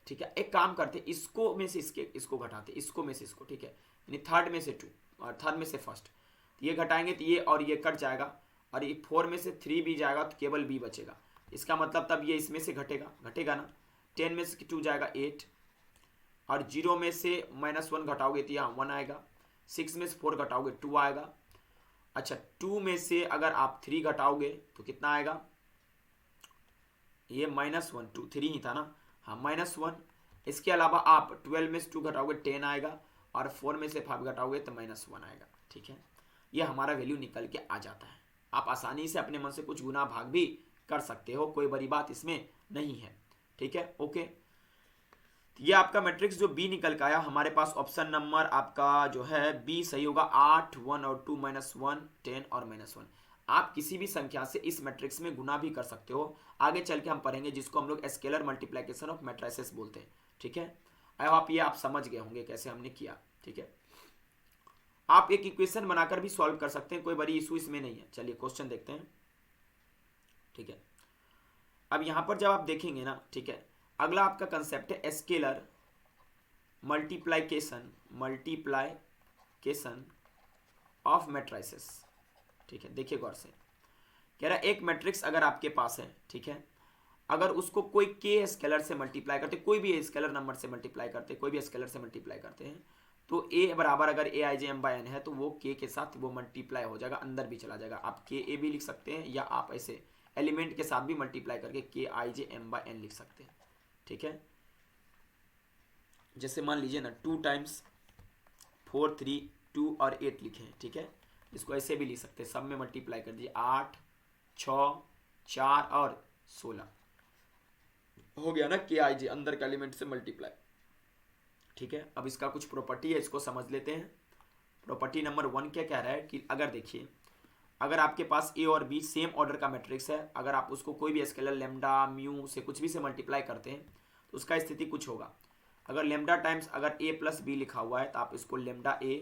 ठीक है, एक काम करते हैं, इसको में से इसको घटाते हैं, इसको में से इसको। ठीक है, यानी थर्ड में से 2 और थर्ड में से फर्स्ट, तो ये घटाएंगे तो ये और ये कट जाएगा, और ये 4 में से 3 भी जाएगा तो केवल b बचेगा। इसका मतलब तब ये इसमें से घटेगा ना। 10 में से 2 जाएगा 8, और 0 में से -1 घटाओगे तो यहाँ 1 आएगा। 6 में से 4 घटाओगे 2 आएगा। अच्छा, 2 में से अगर आप 3 घटाओगे तो कितना आएगा, ये -1, 2, 3 ही था ना, हाँ -1। इसके अलावा आप 12 में से 2 घटाओगे 10 आएगा, और 4 में से 5 घटाओगे तो -1 आएगा। ठीक है, ये हमारा वैल्यू निकल के आ जाता है। आप आसानी से अपने मन से कुछ गुना भाग भी कर सकते हो, कोई बड़ी बात इसमें नहीं है। ठीक है, ओके, ये आपका मैट्रिक्स जो बी निकल के आया, हमारे पास ऑप्शन नंबर आपका जो है बी सही होगा। 8, 1 और 2, -1, 10 और -1। आप किसी भी संख्या से इस मैट्रिक्स में गुना भी कर सकते हो। आगे चल के हम पढ़ेंगे, जिसको हम लोग स्केलर मल्टीप्लिकेशन ऑफ मैट्रिसेस बोलते हैं। ठीक है, आप ये आप समझ गए होंगे कैसे हमने किया। ठीक है, आप एक इक्वेशन बनाकर भी सॉल्व कर सकते हैं, कोई बड़ी इशू इसमें नहीं है। चलिए क्वेश्चन देखते हैं। ठीक है, अब यहां पर जब आप देखेंगे ना, ठीक है, अगला आपका कंसेप्ट है स्केलर मल्टीप्लिकेशन ऑफ मैट्रिसेस। ठीक है, देखिए गौर से, कह रहा है एक मैट्रिक्स अगर आपके पास है, ठीक है, अगर उसको कोई के स्केलर से मल्टीप्लाई करते, कोई भी स्केलर नंबर से मल्टीप्लाई करते, कोई भी स्केलर से मल्टीप्लाई करते हैं, तो ए बराबर अगर ए I J M bye N है तो वो के साथ वो मल्टीप्लाई हो जाएगा, अंदर भी चला जाएगा। आप के ए भी लिख सकते हैं, या आप ऐसे एलिमेंट के साथ भी मल्टीप्लाई करके के आई जे एम बाय एन लिख सकते हैं। ठीक है, जैसे मान लीजिए ना 2 टाइम्स 4, 3, 2 और 8 लिखे हैं। ठीक है, इसको ऐसे भी लिख सकते हैं, सब में मल्टीप्लाई कर दीजिए, 8, 6, 4 और 16 हो गया ना के आई जे, अंदर के एलिमेंट से मल्टीप्लाई। ठीक है, अब इसका कुछ प्रॉपर्टी है, इसको समझ लेते हैं। प्रॉपर्टी नंबर 1 क्या कह रहा है कि अगर देखिए, अगर आपके पास ए और बी सेम ऑर्डर का मैट्रिक्स है, अगर आप उसको कोई भी स्केलर लेमडा, म्यू से कुछ भी से मल्टीप्लाई करते हैं तो उसका स्थिति कुछ होगा। अगर लेमडा टाइम्स अगर ए प्लस बी लिखा हुआ है तो आप इसको lambda A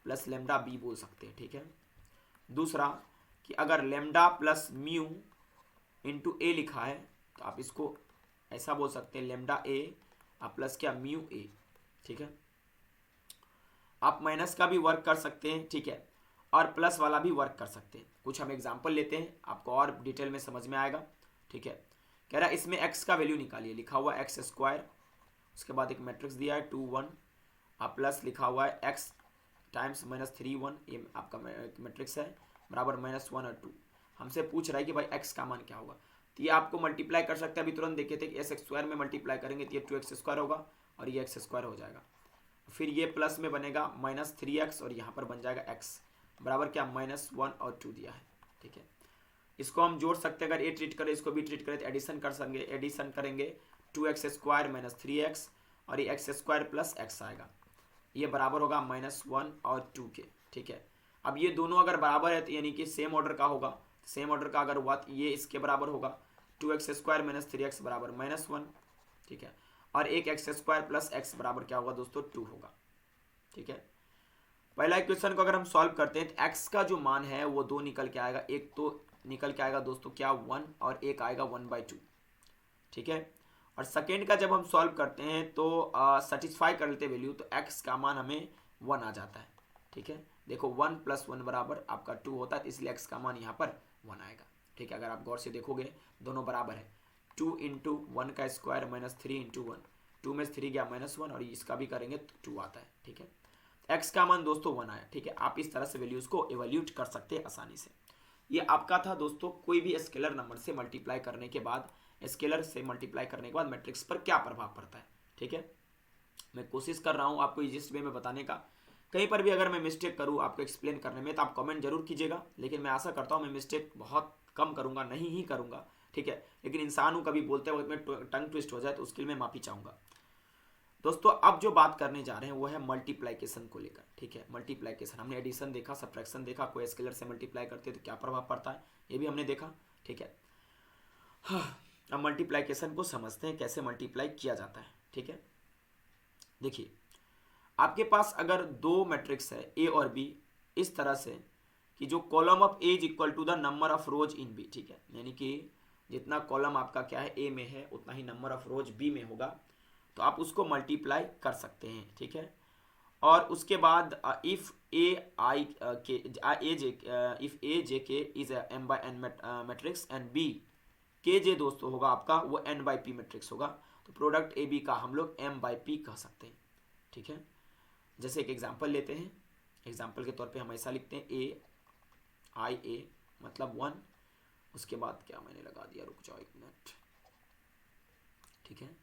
plus lambda B बोल सकते हैं। ठीक है, दूसरा कि अगर लेमडा प्लस म्यू इंटू ए लिखा है तो आप इसको ऐसा बोल सकते हैं, लेमडा ए प्लस क्या म्यू ए, ठीक है। आप माइनस का भी वर्क कर सकते हैं, ठीक है, और प्लस वाला भी वर्क कर सकते हैं। कुछ हम एग्जांपल लेते हैं, आपको और डिटेल में समझ में आएगा, ठीक है। कह रहा है इसमें एक्स का वैल्यू निकालिए, लिखा हुआ एक्स स्क्वायर, उसके बाद एक मैट्रिक्स दिया है 2 1, आप प्लस लिखा हुआ है एक्स टाइम्स माइनस 3 1, ये आपका मैट्रिक्स है, बराबर -1 और 2। हमसे पूछ रहा है कि भाई एक्स का मान क्या होगा, तो ये आपको मल्टीप्लाई कर सकते हैं। अभी तुरंत देखे थे कि एस स्क्वायर में मल्टीप्लाई करेंगे तो ये 2x स्क्वायर होगा और ये एक्स स्क्वायर हो जाएगा, फिर ये प्लस में बनेगा -3x और यहाँ पर बन जाएगा x बराबर क्या -1 और 2 दिया है, ठीक है। इसको हम जोड़ सकते हैं, अगर ये ट्रीट करें इसको भी ट्रीट करें तो एडिशन कर सकेंगे, एडिशन करेंगे 2x स्क्वायर -3x और ये x स्क्वायर प्लस x आएगा, ये बराबर होगा -1 और 2 के, ठीक है। अब ये दोनों अगर बराबर है तो यानी कि सेम ऑर्डर का होगा, सेम ऑर्डर का अगर हुआ तो ये इसके बराबर होगा, 2x स्क्वायर -3x बराबर -1, ठीक है, और एक एक्स स्क्वायर प्लस एक्स बराबर क्या होगा दोस्तों 2 होगा, ठीक है। पहला इक्वेशन को अगर हम सॉल्व करते हैं तो एक्स का जो मान है वो 2 निकल के आएगा, एक तो निकल के आएगा दोस्तों क्या 1 और एक आएगा 1/2, ठीक है। और सेकेंड का जब हम सॉल्व करते हैं तो सेटिस्फाई कर लेते वैल्यू तो एक्स का मान हमें 1 आ जाता है, ठीक है। देखो 1 + 1 बराबर आपका 2 होता है, तो इसलिए एक्स का मान यहाँ पर 1 आएगा, ठीक है। अगर आप गौर से देखोगे दोनों बराबर है, 2 × 1 का स्क्वायर -3 × 1, 2 में 3 गया -1 और इसका भी करेंगे तो 2 आता है, ठीक है। एक्स का मान दोस्तों 1 आया, ठीक है। आप इस तरह से वैल्यूज को एवल्यूट कर सकते हैं आसानी से। ये आपका था दोस्तों कोई भी स्केलर नंबर से मल्टीप्लाई करने के बाद, स्केलर से मल्टीप्लाई करने के बाद मैट्रिक्स पर क्या प्रभाव पड़ता है, ठीक है। मैं कोशिश कर रहा हूँ आपको इजिस्ट वे में बताने का, कहीं पर भी अगर मैं मिस्टेक करूँ आपको एक्सप्लेन करने में तो आप कमेंट जरूर कीजिएगा, लेकिन मैं आशा करता हूँ मैं मिस्टेक बहुत कम करूँगा, नहीं ही करूँगा, ठीक है। लेकिन इंसान हूँ, कभी बोलते वक्त में टंग ट्विस्ट हो जाए तो उसके लिए मैं माफ़ी चाहूँगा। दोस्तों अब जो बात करने जा रहे हैं वो है मल्टीप्लाइकेशन को लेकर, ठीक है। मल्टीप्लाइकेशन हमने एडिशन देखा, सब्ट्रैक्शन देखा, कोई स्केलर से मल्टीप्लाई करते हैं तो क्या प्रभाव पड़ता है ये भी हमने देखा, ठीक है। अब मल्टीप्लाइकेशन को समझते हैं कैसे मल्टीप्लाई किया जाता है, ठीक है। देखिए आपके पास अगर दो मैट्रिक्स है ए और बी इस तरह से कि जो column of a is equal to the number of rows in b, ठीक है, यानी कि जितना कॉलम आपका क्या है ए में है उतना ही नंबर ऑफ रोज बी में होगा, तो आप उसको मल्टीप्लाई कर सकते हैं, ठीक है। और उसके बाद इफ ए आई के if a j k is m by n matrix and b k j दोस्तों होगा आपका वो एन बाई पी मैट्रिक्स होगा, तो प्रोडक्ट ए बी का हम लोग एम बाई पी कह सकते हैं, ठीक है। जैसे एक एग्जांपल लेते हैं, एग्जांपल के तौर पे हम ऐसा लिखते हैं ए आई ए मतलब 1, उसके बाद क्या मैंने लगा दिया, रुक जाओ 1 मिनट, ठीक है।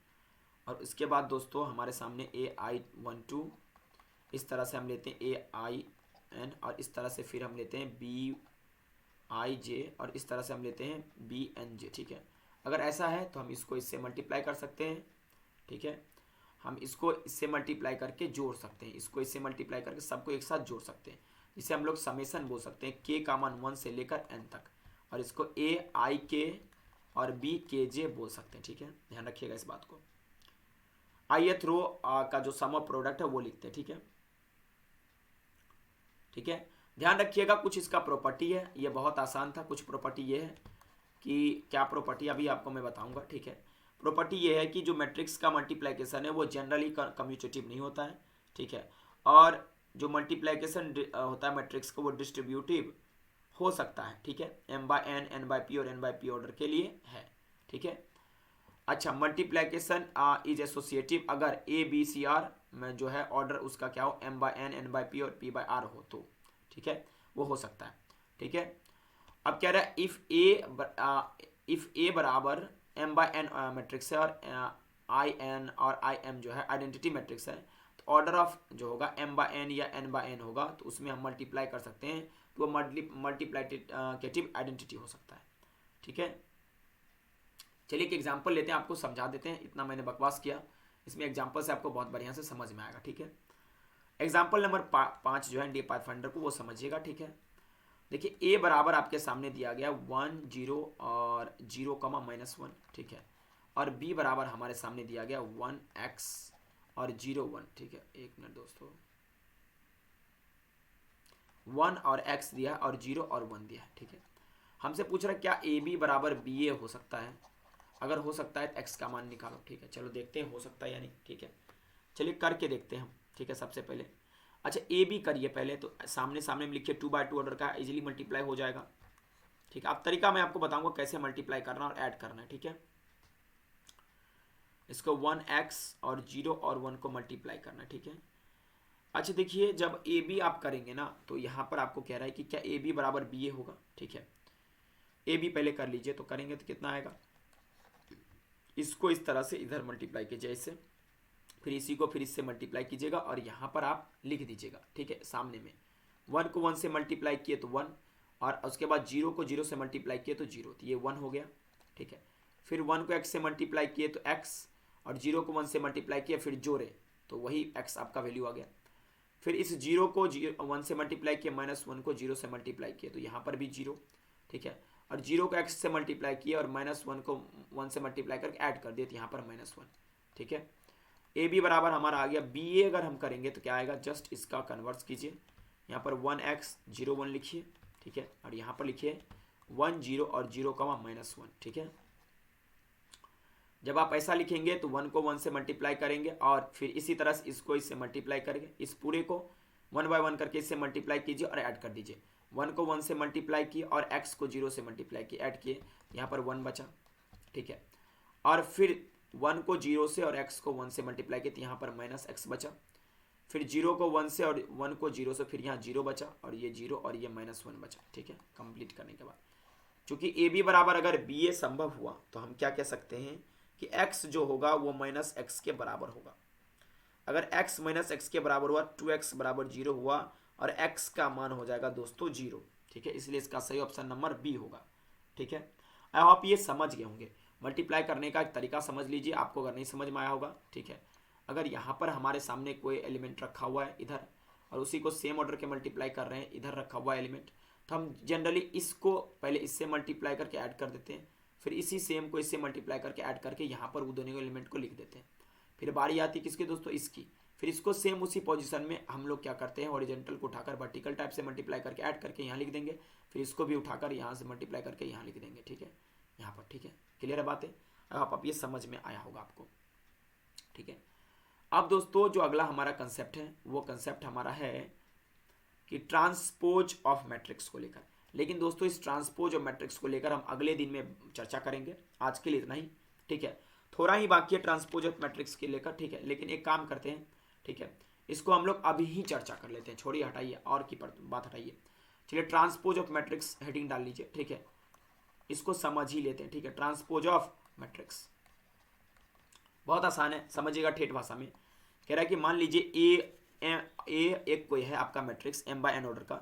और इसके बाद दोस्तों हमारे सामने ए आई 1 2, इस तरह से हम लेते हैं ए आई एन, और इस तरह से फिर हम लेते हैं बी आई जे, और इस तरह से हम लेते हैं बी एन जे, ठीक है। अगर ऐसा है तो हम इसको इससे मल्टीप्लाई कर सकते हैं, ठीक है। हम इसको इससे मल्टीप्लाई करके जोड़ सकते हैं, इसको इससे मल्टीप्लाई करके सबको एक साथ जोड़ सकते हैं, जिसे हम लोग समेसन बोल सकते हैं, के का मान 1 से लेकर एन तक, और इसको ए आई के और बी के जे बोल सकते हैं, ठीक है। ध्यान रखिएगा इस बात को। ith रो का जो सम ऑफ प्रोडक्ट है वो लिखते हैं, ठीक है, ठीक है। ध्यान रखिएगा कुछ इसका प्रॉपर्टी है, ये बहुत आसान था। कुछ प्रॉपर्टी ये है कि क्या प्रॉपर्टी अभी आपको मैं बताऊंगा, ठीक है। प्रॉपर्टी ये है कि जो मैट्रिक्स का मल्टीप्लाइकेशन है वो जनरली कम्यूटेटिव नहीं होता है, ठीक है। और जो मल्टीप्लाइकेशन होता है मैट्रिक्स का वो डिस्ट्रीब्यूटिव हो सकता है, ठीक है। M by n, n by p और एन बाई पी ऑर्डर के लिए है, ठीक है। अच्छा मल्टीप्लाइकेशन इज एसोसिएटिव अगर ए बी सी आर में जो है ऑर्डर उसका क्या हो m by n, n by p और पी बाई आर हो तो, ठीक है, वो हो सकता है, ठीक है। अब कह रहा है इफ ए बराबर एम बाई एन मैट्रिक्स है और आई एन और आई एम जो है आइडेंटिटी मैट्रिक्स है, तो ऑर्डर ऑफ जो होगा एम बाई एन या एन बाई एन होगा, तो उसमें हम मल्टीप्लाई कर सकते हैं, तो वो मल्टीप्लाइकेटिव आइडेंटिटी हो सकता है, ठीक है। चलिए एक एग्जाम्पल लेते हैं, आपको समझा देते हैं, इतना मैंने बकवास किया, इसमें एग्जाम्पल से आपको बहुत बढ़िया से समझ में आएगा, ठीक है। एग्जाम्पल नंबर 5 जो है इंडिया पाथफाइंडर को वो समझिएगा, ठीक है। देखिए ए बराबर आपके सामने दिया गया 1 0 और 0 -1, ठीक है। और बी बराबर हमारे सामने दिया गया 1x और 0 1, ठीक है। एक मिनट दोस्तों, 1 और x दिया है और 0 और 1 दिया है, ठीक है। हमसे पूछ रहा है क्या ए बी बराबर बी ए हो सकता है, अगर हो सकता है तो x का मान निकालो, ठीक है। चलो देखते हैं हो सकता है या नहीं, ठीक है। चलिए करके देखते हैं हम, ठीक है। सबसे पहले अच्छा ए बी करिए पहले, तो सामने सामने में लिखिए 2/2 ऑर्डर का, इजीली मल्टीप्लाई हो जाएगा, ठीक है। अब तरीका मैं आपको बताऊंगा कैसे मल्टीप्लाई करना और ऐड करना है, ठीक है। इसको 1x और 0 और 1 को मल्टीप्लाई करना है, ठीक है। अच्छा देखिए जब ए बी आप करेंगे ना तो यहाँ पर आपको कह रहा है कि क्या ए बी बराबर बी ए होगा, ठीक है। ए बी पहले कर लीजिए, तो करेंगे तो कितना आएगा, इसको इस तरह से इधर मल्टीप्लाई कीजिए इससे, फिर इसी को फिर इससे मल्टीप्लाई कीजिएगा और यहाँ पर आप लिख दीजिएगा, ठीक है। सामने में 1 को 1 से मल्टीप्लाई किए तो 1, और उसके बाद 0 को 0 से मल्टीप्लाई किए तो 0, तो ये 1 हो गया, ठीक है। फिर 1 को x से मल्टीप्लाई किए तो x, और 0 को 1 से मल्टीप्लाई किया फिर जोड़े तो वही x आपका वैल्यू आ गया। फिर इस 0 को 1 से मल्टीप्लाई किया, -1 को 0 से मल्टीप्लाई किया तो यहाँ पर भी 0, ठीक है। और 0 को x से मल्टीप्लाई किया और -1 को 1 से मल्टीप्लाई करके ऐड कर दिया तो यहाँ पर -1, ठीक है। ए बी बराबर हमारा आ गया बी ए, अगर हम करेंगे तो क्या आएगा, जस्ट इसका कन्वर्स कीजिए, यहाँ पर 1x 0 1 लिखिए, ठीक है। और यहाँ पर लिखिए 1 0 और 0 का -1, ठीक है। जब आप ऐसा लिखेंगे तो 1 को 1 से मल्टीप्लाई करेंगे और फिर इसी तरह से इसको इससे मल्टीप्लाई करेंगे, इस पूरे को 1 बाय 1 करके इससे मल्टीप्लाई कीजिए और ऐड कर दीजिए। 1 को 1 से मल्टीप्लाई किए और x को 0 से मल्टीप्लाई किए, ऐड किए, यहाँ पर 1 बचा, ठीक है। और फिर 1 को 0 से और x को 1 से मल्टीप्लाई किए तो यहाँ पर -x बचा। फिर 0 को 1 से और 1 को 0 से, फिर यहाँ 0 बचा और ये 0 और ये -1 बचा, ठीक है। कंप्लीट करने के बाद चूंकि ए बी बराबर अगर बी ए संभव हुआ तो हम क्या कह सकते हैं कि x जो होगा वो -x के बराबर होगा। अगर x -x के बराबर हुआ, 2x बराबर 0 हुआ और x का मान हो जाएगा दोस्तों 0, ठीक है। इसलिए इसका सही ऑप्शन नंबर बी होगा, ठीक है। आई होप ये समझ गए होंगे, मल्टीप्लाई करने का एक तरीका समझ लीजिए, आपको अगर नहीं समझ में आया होगा, ठीक है। अगर यहाँ पर हमारे सामने कोई एलिमेंट रखा हुआ है इधर और उसी को सेम ऑर्डर के मल्टीप्लाई कर रहे हैं, इधर रखा हुआ एलिमेंट, तो हम जनरली इसको पहले इससे मल्टीप्लाई करके ऐड कर देते हैं, फिर इसी सेम को इससे मल्टीप्लाई करके ऐड करके यहाँ पर वो दोनों एलिमेंट को लिख देते हैं। फिर बारी आती है किसकी दोस्तों, इसकी, फिर इसको सेम उसी पोजीशन में हम लोग क्या करते हैं, हॉरिजॉन्टल को उठाकर वर्टिकल टाइप से मल्टीप्लाई करके ऐड करके यहाँ लिख देंगे, फिर इसको भी उठाकर यहाँ से मल्टीप्लाई करके यहाँ लिख देंगे, ठीक है, यहाँ पर, ठीक है। क्लियर है बातें, अब ये समझ में आया होगा आपको, ठीक है। अब दोस्तों जो अगला हमारा कंसेप्ट है वो कंसेप्ट हमारा है कि ट्रांसपोज ऑफ मैट्रिक्स को लेकर। लेकिन दोस्तों इस ट्रांसपोज ऑफ मैट्रिक्स को लेकर हम अगले दिन में चर्चा करेंगे, आज के लिए इतना ही, ठीक है। थोड़ा ही बाकी है ट्रांसपोज ऑफ मैट्रिक्स के लेकर, ठीक है। लेकिन एक काम करते हैं, ठीक है, इसको हम लोग अभी ही चर्चा कर लेते हैं, छोड़िए हटाइए और की बात हटाइए। चलिए ट्रांसपोज ऑफ मैट्रिक्स हेडिंग डाल लीजिए, ठीक है, इसको समझ ही लेते हैं, ठीक है। ट्रांसपोज ऑफ मैट्रिक्स बहुत आसान है, समझिएगा ठेठ भाषा में। कह रहा है कि मान लीजिए ए एक कोई है आपका मैट्रिक्स m/n ऑर्डर का,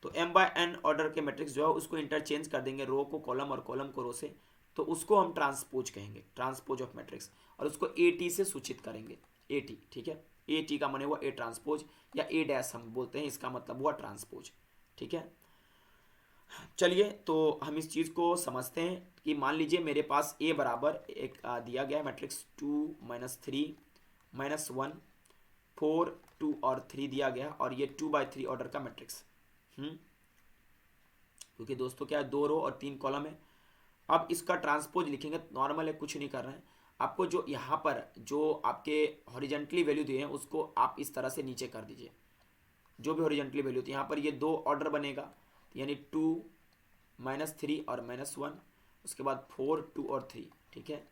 तो m/n ऑर्डर के मैट्रिक्स जो है उसको इंटरचेंज कर देंगे, रो को कॉलम और कॉलम को रो से, तो उसको हम ट्रांसपोज कहेंगे, ट्रांसपोज ऑफ मैट्रिक्स, और उसको AT से सूचित करेंगे, AT, ठीक है। AT का माने हुआ A ट्रांसपोज या A' हम बोलते हैं, इसका मतलब हुआ ट्रांसपोज, ठीक है। चलिए तो हम इस चीज़ को समझते हैं कि मान लीजिए मेरे पास A बराबर एक दिया गया मैट्रिक्स 2 -3 -1 4 2 और 3 दिया गया, और ये 2/3 ऑर्डर का मैट्रिक्स, क्योंकि दोस्तों क्या है, 2 रो और 3 कॉलम है। अब इसका ट्रांसपोज लिखेंगे, नॉर्मल है, कुछ नहीं कर रहे हैं आपको। जो यहाँ पर जो आपके हॉरिजेंटली वैल्यू दिए हैं उसको आप इस तरह से नीचे कर दीजिए, जो भी हॉरिजेंटली वैल्यू थी, यहाँ पर ये 2 ऑर्डर बनेगा, यानी 2 -3 और -1, उसके बाद 4 2 और 3, ठीक है।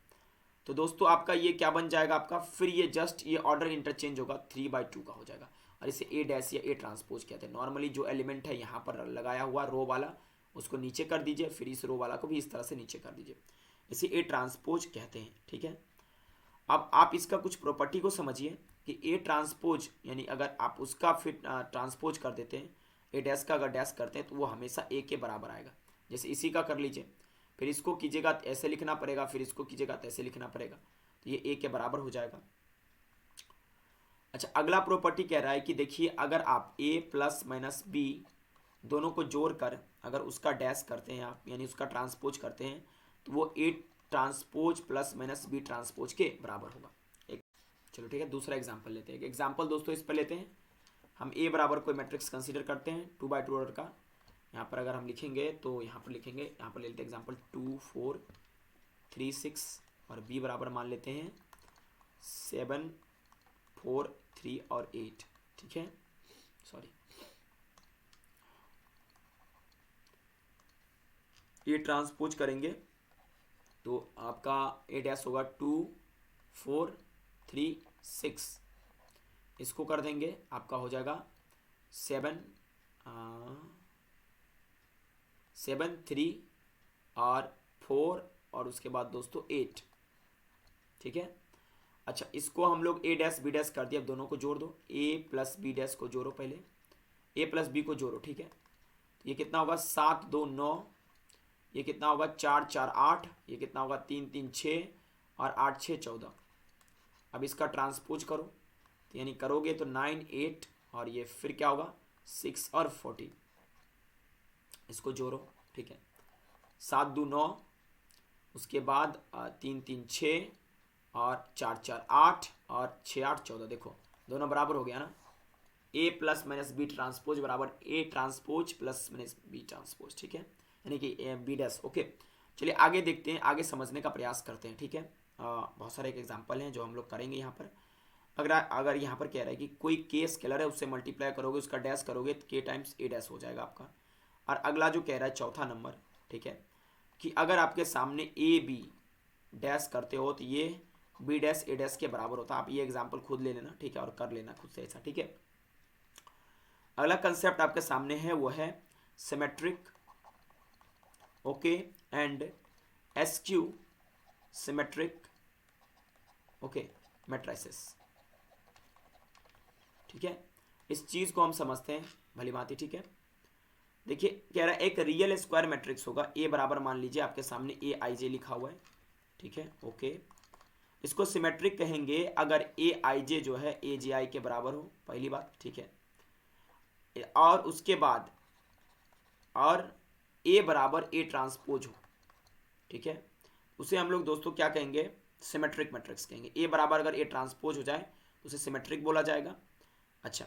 तो दोस्तों आपका ये क्या बन जाएगा आपका, फिर ये जस्ट ये ऑर्डर इंटरचेंज होगा, 3/2 का हो जाएगा, और इसे A' या A ट्रांसपोज कहते हैं। नॉर्मली जो एलिमेंट है यहाँ पर लगाया हुआ रो वाला उसको नीचे कर दीजिए, फिर इस रो वाला को भी इस तरह से नीचे कर दीजिए, इसे A ट्रांसपोज कहते हैं, ठीक है। अब आप इसका कुछ प्रॉपर्टी को समझिए कि A ट्रांसपोज यानी अगर आप उसका फिर ट्रांसपोज कर देते हैं, A' का अगर डैश करते हैं तो वो हमेशा A के बराबर आएगा। जैसे इसी का कर लीजिए, फिर इसको कीजिएगा तो ऐसे लिखना पड़ेगा, फिर इसको कीजिएगा तो ऐसे लिखना पड़ेगा, तो ये A के बराबर हो जाएगा। अच्छा अगला प्रॉपर्टी कह रहा है कि देखिए अगर आप A + - B दोनों को जोड़कर अगर उसका डैश करते हैं आप, यानी उसका ट्रांसपोज करते हैं, तो वो A ट्रांसपोज + B ट्रांसपोज के बराबर होगा। एक चलो ठीक है, दूसरा एग्जाम्पल लेते हैं। एग्जाम्पल दोस्तों इस पर लेते हैं, हम ए बराबर कोई मैट्रिक्स कंसीडर करते हैं 2x2 ऑर्डर का। यहाँ पर अगर हम लिखेंगे तो यहाँ पर लिखेंगे, यहाँ पर ले लेते हैं एग्जाम्पल 2 4 3 6 और बी बराबर मान लेते हैं 7 4 3 और 8। ठीक है, सॉरी, ये ट्रांसपोज करेंगे तो आपका ए डैश होगा 2 4 3 6। इसको कर देंगे, आपका हो जाएगा 7 3 और 4 और उसके बाद दोस्तों 8। ठीक है, अच्छा इसको हम लोग ए डैश बी डैश कर दिया। अब दोनों को जोड़ दो, ए प्लस बी डैश को जोड़ो, पहले ए प्लस बी को जोड़ो। ठीक है, तो ये कितना होगा 7 2 9, ये कितना होगा 4 4 8, ये कितना होगा 3 3 6 और 8 6 14। अब इसका ट्रांसपोज करो, तो यानी करोगे तो 9 8 और ये फिर क्या होगा 6 और 14। इसको जोड़ो। ठीक है, 7 2 9, उसके बाद 3 3 6 और 4 4 8 और 6 8 14। देखो दोनों बराबर हो गया ना, a plus minus b transpose बराबर a transpose plus minus b transpose. ठीक है, यानी कि बी डैश। ओके, चलिए आगे देखते हैं, आगे समझने का प्रयास करते हैं। ठीक है, बहुत सारे एक एग्जाम्पल हैं जो हम लोग करेंगे यहाँ पर। अगर यहाँ पर कह रहा है कि कोई के स्केलर है, उससे मल्टीप्लाई करोगे, उसका डैश करोगे तो के टाइम्स ए डैश हो जाएगा आपका। और अगला जो कह रहा है चौथा नंबर, ठीक है, कि अगर आपके सामने ए बी डैश करते हो तो ये बी डैश ए डैश के बराबर होता है। आप ये एग्जाम्पल खुद ले लेना, ठीक है, और कर लेना खुद से ऐसा। ठीक है, अगला कंसेप्ट आपके सामने है वो है symmetric, okay, and SQ symmetric, okay, matrices. ठीक है, इस चीज को हम समझते हैं भली भांति। ठीक है, देखिए कह रहा है एक रियल स्क्वायर मैट्रिक्स होगा, ए बराबर मान लीजिए आपके सामने ए आई जे लिखा हुआ है। ठीक है, ओके, इसको सिमेट्रिक कहेंगे अगर ए आई जे जो है ए जे आई के बराबर हो, पहली बात। ठीक है, और उसके बाद और ए बराबर ए ट्रांसपोज हो। ठीक है, उसे हम लोग दोस्तों क्या कहेंगे, सिमेट्रिक मैट्रिक्स कहेंगे। ए बराबर अगर ए ट्रांसपोज हो जाए तो उसे सिमेट्रिक बोला जाएगा। अच्छा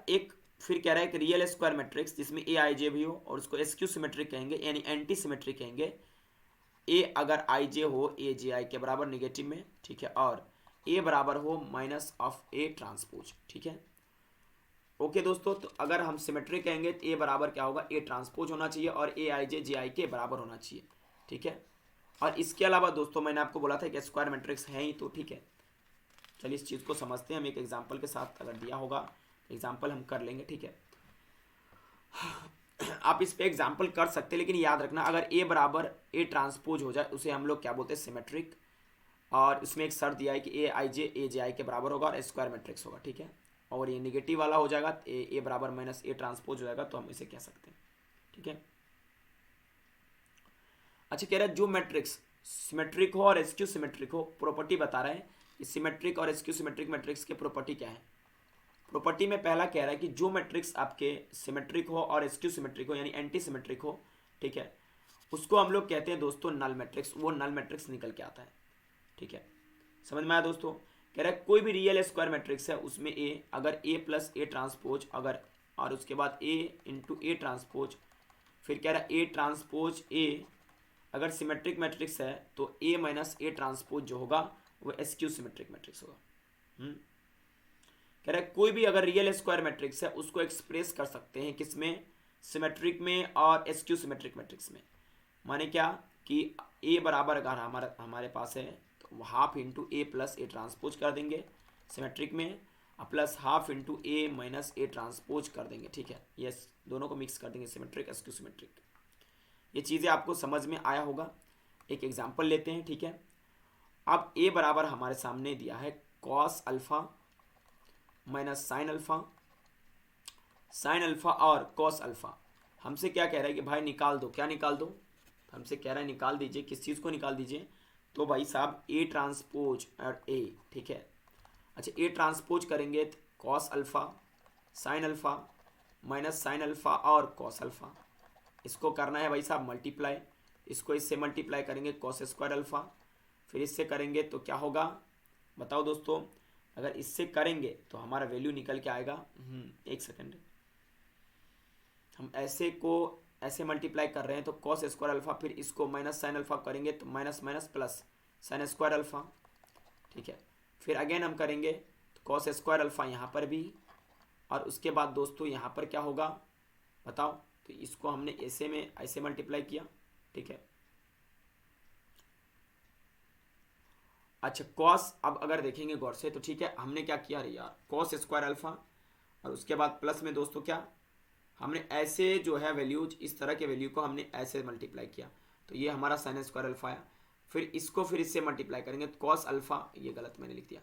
एक फिर कह रहा है कि रियल स्क्वायर मैट्रिक्स जिसमें ए आई जे भी हो और उसको एसक्यू सिमेट्रिक कहेंगे, यानी एंटी सिमेट्रिक कहेंगे। ए अगर आई जे हो ए जे आई के बराबर निगेटिव में, ठीक है, और ए बराबर हो माइनस ऑफ ए ट्रांसपोज। ठीक है, ओके दोस्तों, तो अगर हम सिमेट्रिक कहेंगे तो ए बराबर क्या होगा, ए ट्रांसपोज होना चाहिए और ए आई जे आई के बराबर होना चाहिए। ठीक है, और इसके अलावा दोस्तों मैंने आपको बोला था कि स्क्वायर मैट्रिक्स है ही, तो ठीक है, चलिए इस चीज़ को समझते हैं हम एक एग्जाम्पल के साथ। अगर दिया होगा एग्जाम्पल हम कर लेंगे। ठीक है, आप इस पे एग्जाम्पल कर सकते हैं, लेकिन याद रखना अगर ए बराबर ए ट्रांसपोज हो जाए उसे हम लोग क्या बोलते हैं, सिमेट्रिक। और इसमें एक शर्त दिया है कि ए जे आई के बराबर होगा और स्क्वायर मैट्रिक्स होगा। ठीक है, और ये निगेटिव वाला हो जाएगा, ए बराबर माइनस ए ट्रांसपोज हो जाएगा, तो हम इसे कह सकते हैं। ठीक है, अच्छा कह रहा है जो मैट्रिक्स सिमेट्रिक हो और एसक्यू सिमेट्रिक हो, प्रॉपर्टी बता रहे हैं कि सिमेट्रिक और एसक्यू सिमेट्रिक मैट्रिक्स के प्रॉपर्टी क्या है। प्रॉपर्टी में पहला कह रहा है कि जो मैट्रिक्स आपके सिमेट्रिक हो और एसक्यू सिमेट्रिक हो यानी एंटी सिमेट्रिक हो, ठीक है, उसको हम लोग कहते हैं दोस्तों नल मैट्रिक्स। वो नल मैट्रिक्स निकल के आता है। ठीक है, समझ में आया दोस्तों। कह रहा है कोई भी रियल स्क्वायर मैट्रिक्स है उसमें ए अगर ए प्लस ए ट्रांसपोज अगर और उसके बाद ए इंटू ए ट्रांसपोज, फिर कह रहा है ए ट्रांसपोज ए अगर सिमेट्रिक मैट्रिक्स है तो ए माइनस ए ट्रांसपोज जो होगा वो एसक्यू सिमेट्रिक मैट्रिक्स होगा। कह रहा है कोई भी अगर रियल स्क्वायर मैट्रिक्स है उसको एक्सप्रेस कर सकते हैं किसमें, सिमेट्रिक में और एसक्यू सिमेट्रिक मैट्रिक्स में। माने क्या कि ए बराबर अगर हमारे पास है तो half into A plus A transpose कर देंगे सिमेट्रिक में, plus half into A minus A transpose कर देंगे। ठीक है, ये दोनों को मिक्स कर देंगे, सिमेट्रिक एसक्यू सिमेट्रिक। ये चीज़ें आपको समझ में आया होगा। एक एग्जाम्पल लेते हैं। ठीक है, अब ए बराबर हमारे सामने दिया है cos alpha minus sine alpha और कॉस अल्फा। हमसे क्या कह रहा है कि भाई निकाल दो, क्या निकाल दो, हमसे कह रहा है निकाल दीजिए, किस चीज़ को निकाल दीजिए, तो भाई साहब ए ट्रांसपोज और ए। ठीक है, अच्छा ए ट्रांसपोज करेंगे तो cos alpha sine alpha minus sine alpha और कॉस अल्फा। इसको करना है भाई साहब मल्टीप्लाई, इसको इससे मल्टीप्लाई करेंगे कॉस स्क्वायर अल्फा, फिर इससे करेंगे तो क्या होगा बताओ दोस्तों, अगर इससे करेंगे तो हमारा वैल्यू निकल के आएगा, एक सेकेंड, हम ऐसे को ऐसे मल्टीप्लाई कर रहे हैं तो कॉस स्क्वायर अल्फा, फिर इसको माइनस साइन अल्फा करेंगे तो minus minus plus sine square alpha, ठीक है। फिर अगेन हम करेंगे तो कॉस स्क्वायर अल्फा यहाँ पर भी, और उसके बाद दोस्तों यहाँ पर क्या होगा बताओ, तो इसको हमने ऐसे में ऐसे मल्टीप्लाई किया, ठीक है। अच्छा कॉस, अब अगर देखेंगे गौर से तो ठीक है, हमने क्या किया अरे यार, कॉस स्क्वायर अल्फा और उसके बाद प्लस में दोस्तों क्या, हमने ऐसे जो है वैल्यूज, इस तरह के वैल्यू को हमने ऐसे मल्टीप्लाई किया, तो ये हमारा साइन स्क्वायर अल्फा आया। फिर इसको फिर इससे मल्टीप्लाई करेंगे तो कॉस अल्फा, ये गलत मैंने लिख दिया,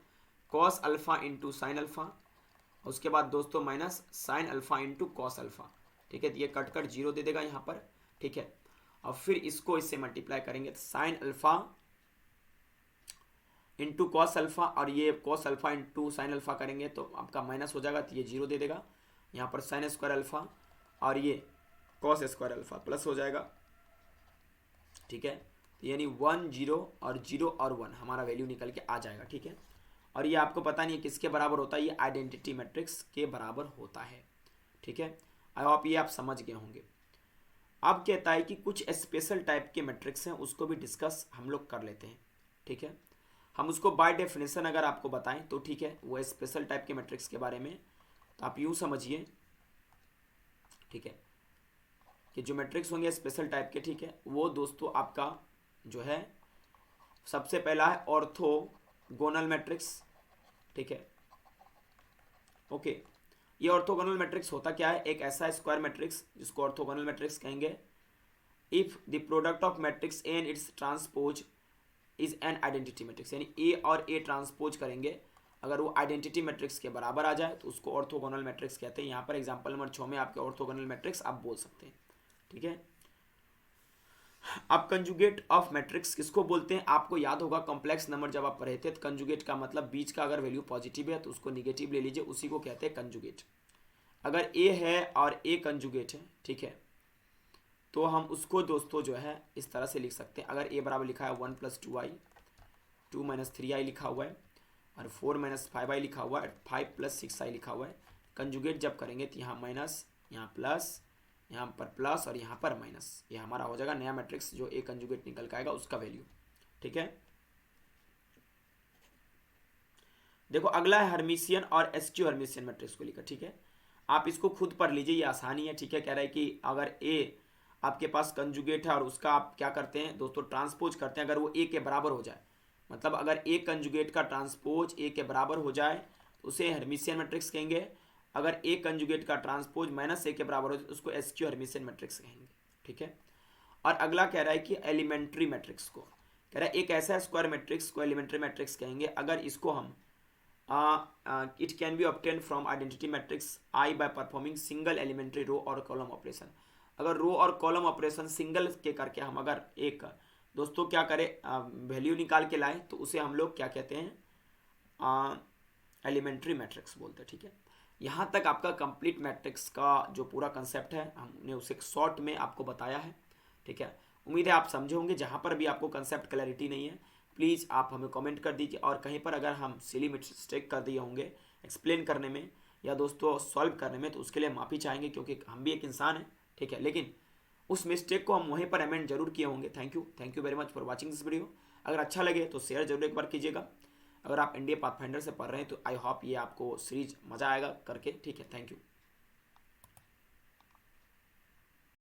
cos alpha into sine alpha, उसके बाद दोस्तों minus sine alpha into cos alpha, ठीक है। तो ये कट कट जीरो दे देगा यहाँ पर, ठीक है। और फिर इसको इससे मल्टीप्लाई करेंगे तो sine alpha into cos alpha, और ये cos alpha into sine alpha करेंगे तो आपका माइनस हो जाएगा, तो ये जीरो दे देगा। यहाँ पर साइन स्क्वायर अल्फा और ये कॉस स्क्वायर अल्फा प्लस हो जाएगा, ठीक है। तो यानी 1 0 और 0 और 1 हमारा वैल्यू निकल के आ जाएगा, ठीक है। और ये आपको पता नहीं है किसके बराबर होता है, ये आइडेंटिटी मैट्रिक्स के बराबर होता है, ठीक है। आई होप ये आप समझ गए होंगे। अब कहता है कि कुछ स्पेशल टाइप के मैट्रिक्स हैं, उसको भी डिस्कस हम लोग कर लेते हैं, ठीक है। हम उसको बाय डेफिनेशन अगर आपको बताएं तो ठीक है, वो स्पेशल टाइप के मैट्रिक्स के बारे में, तो आप यूं समझिए, ठीक है, कि जो मैट्रिक्स होंगे स्पेशल टाइप के, ठीक है, वो दोस्तों आपका जो है सबसे पहला है ऑर्थोगोनल मैट्रिक्स, ठीक है, ओके। ये ऑर्थोगोनल मैट्रिक्स होता क्या है, एक ऐसा स्क्वायर मैट्रिक्स जिसको ऑर्थोगोनल मैट्रिक्स कहेंगे if the product of matrix A and it's transpose is an identity matrix, यानी ए और ए ट्रांसपोज करेंगे, अगर वो आइडेंटिटी मैट्रिक्स के बराबर आ जाए तो उसको ऑर्थोगोनल मैट्रिक्स कहते हैं। यहाँ पर एग्जांपल नंबर 6 में आपके ऑर्थोगोनल मैट्रिक्स आप बोल सकते हैं, ठीक है। अब कंजुगेट ऑफ मैट्रिक्स किसको बोलते हैं, आपको याद होगा कॉम्प्लेक्स नंबर जब आप पढ़े थे, तो कंजुगेट का मतलब बीच का अगर वैल्यू पॉजिटिव है तो उसको निगेटिव ले लीजिए, उसी को कहते हैं कंजुगेट। अगर ए है और ए कंजुगेट है, ठीक है, तो हम उसको दोस्तों जो है इस तरह से लिख सकते हैं। अगर ए बराबर लिखा है 1 + 2i, 2 - 3i लिखा हुआ है, और 4 - 5i लिखा हुआ है, 5 + 6i लिखा हुआ है। कंजुगेट जब करेंगे तो यहाँ माइनस, यहाँ प्लस, यहाँ पर प्लस और यहाँ पर माइनस, ये हमारा हो जाएगा नया मैट्रिक्स जो ए कंजुगेट निकल के आएगा उसका वैल्यू, ठीक है। देखो अगला है हर्मिशियन और एसक्यू हर्मिशियन मैट्रिक्स को लेकर, ठीक है। आप इसको खुद पढ़ लीजिए, ये आसानी है, ठीक है। कह रहा है कि अगर ए आपके पास कंजुगेट है और उसका आप क्या करते हैं दोस्तों, ट्रांसपोज करते हैं, अगर वो ए के बराबर हो जाए, मतलब अगर ए कंजुगेट का ट्रांसपोज ए के बराबर हो जाए तो उसे हर्मिशियन मैट्रिक्स कहेंगे। अगर ए कंजुगेट का ट्रांसपोज -a के बराबर हो जाए तो उसको एसक्यू हर्मिशियन मैट्रिक्स कहेंगे, ठीक है। और अगला कह रहा है कि एलिमेंट्री मैट्रिक्स को, कह रहा है एक ऐसा स्क्वायर मैट्रिक्स को एलिमेंट्री मैट्रिक्स कहेंगे अगर इसको हम it can be obtain from identity matrix I by performing single elementary row और कॉलम ऑपरेशन। अगर रो और कॉलम ऑपरेशन सिंगल के करके हम अगर एक दोस्तों क्या करें वैल्यू निकाल के लाएं तो उसे हम लोग क्या कहते हैं, एलिमेंट्री मैट्रिक्स बोलते हैं, ठीक है। यहाँ तक आपका कंप्लीट मैट्रिक्स का जो पूरा कंसेप्ट है हमने उसे शॉर्ट में आपको बताया है, ठीक है। उम्मीद है आप समझे होंगे। जहाँ पर भी आपको कंसेप्ट क्लैरिटी नहीं है प्लीज़ आप हमें कमेंट कर दीजिए, और कहीं पर अगर हम सिली मिस्टेक कर दिए होंगे एक्सप्लेन करने में या दोस्तों सॉल्व करने में तो उसके लिए माफ़ी चाहेंगे, क्योंकि हम भी एक इंसान हैं, ठीक है। लेकिन उस मिस्टेक को हम वहीं पर अमेंड जरूर किए होंगे। Thank you very much for watching this video. अगर अच्छा लगे तो शेयर जरूर एक बार कीजिएगा। अगर आप इंडिया पाथफाइंडर से पढ़ रहे हैं तो आई होप ये आपको सीरीज मज़ा आएगा करके, ठीक है। Thank you.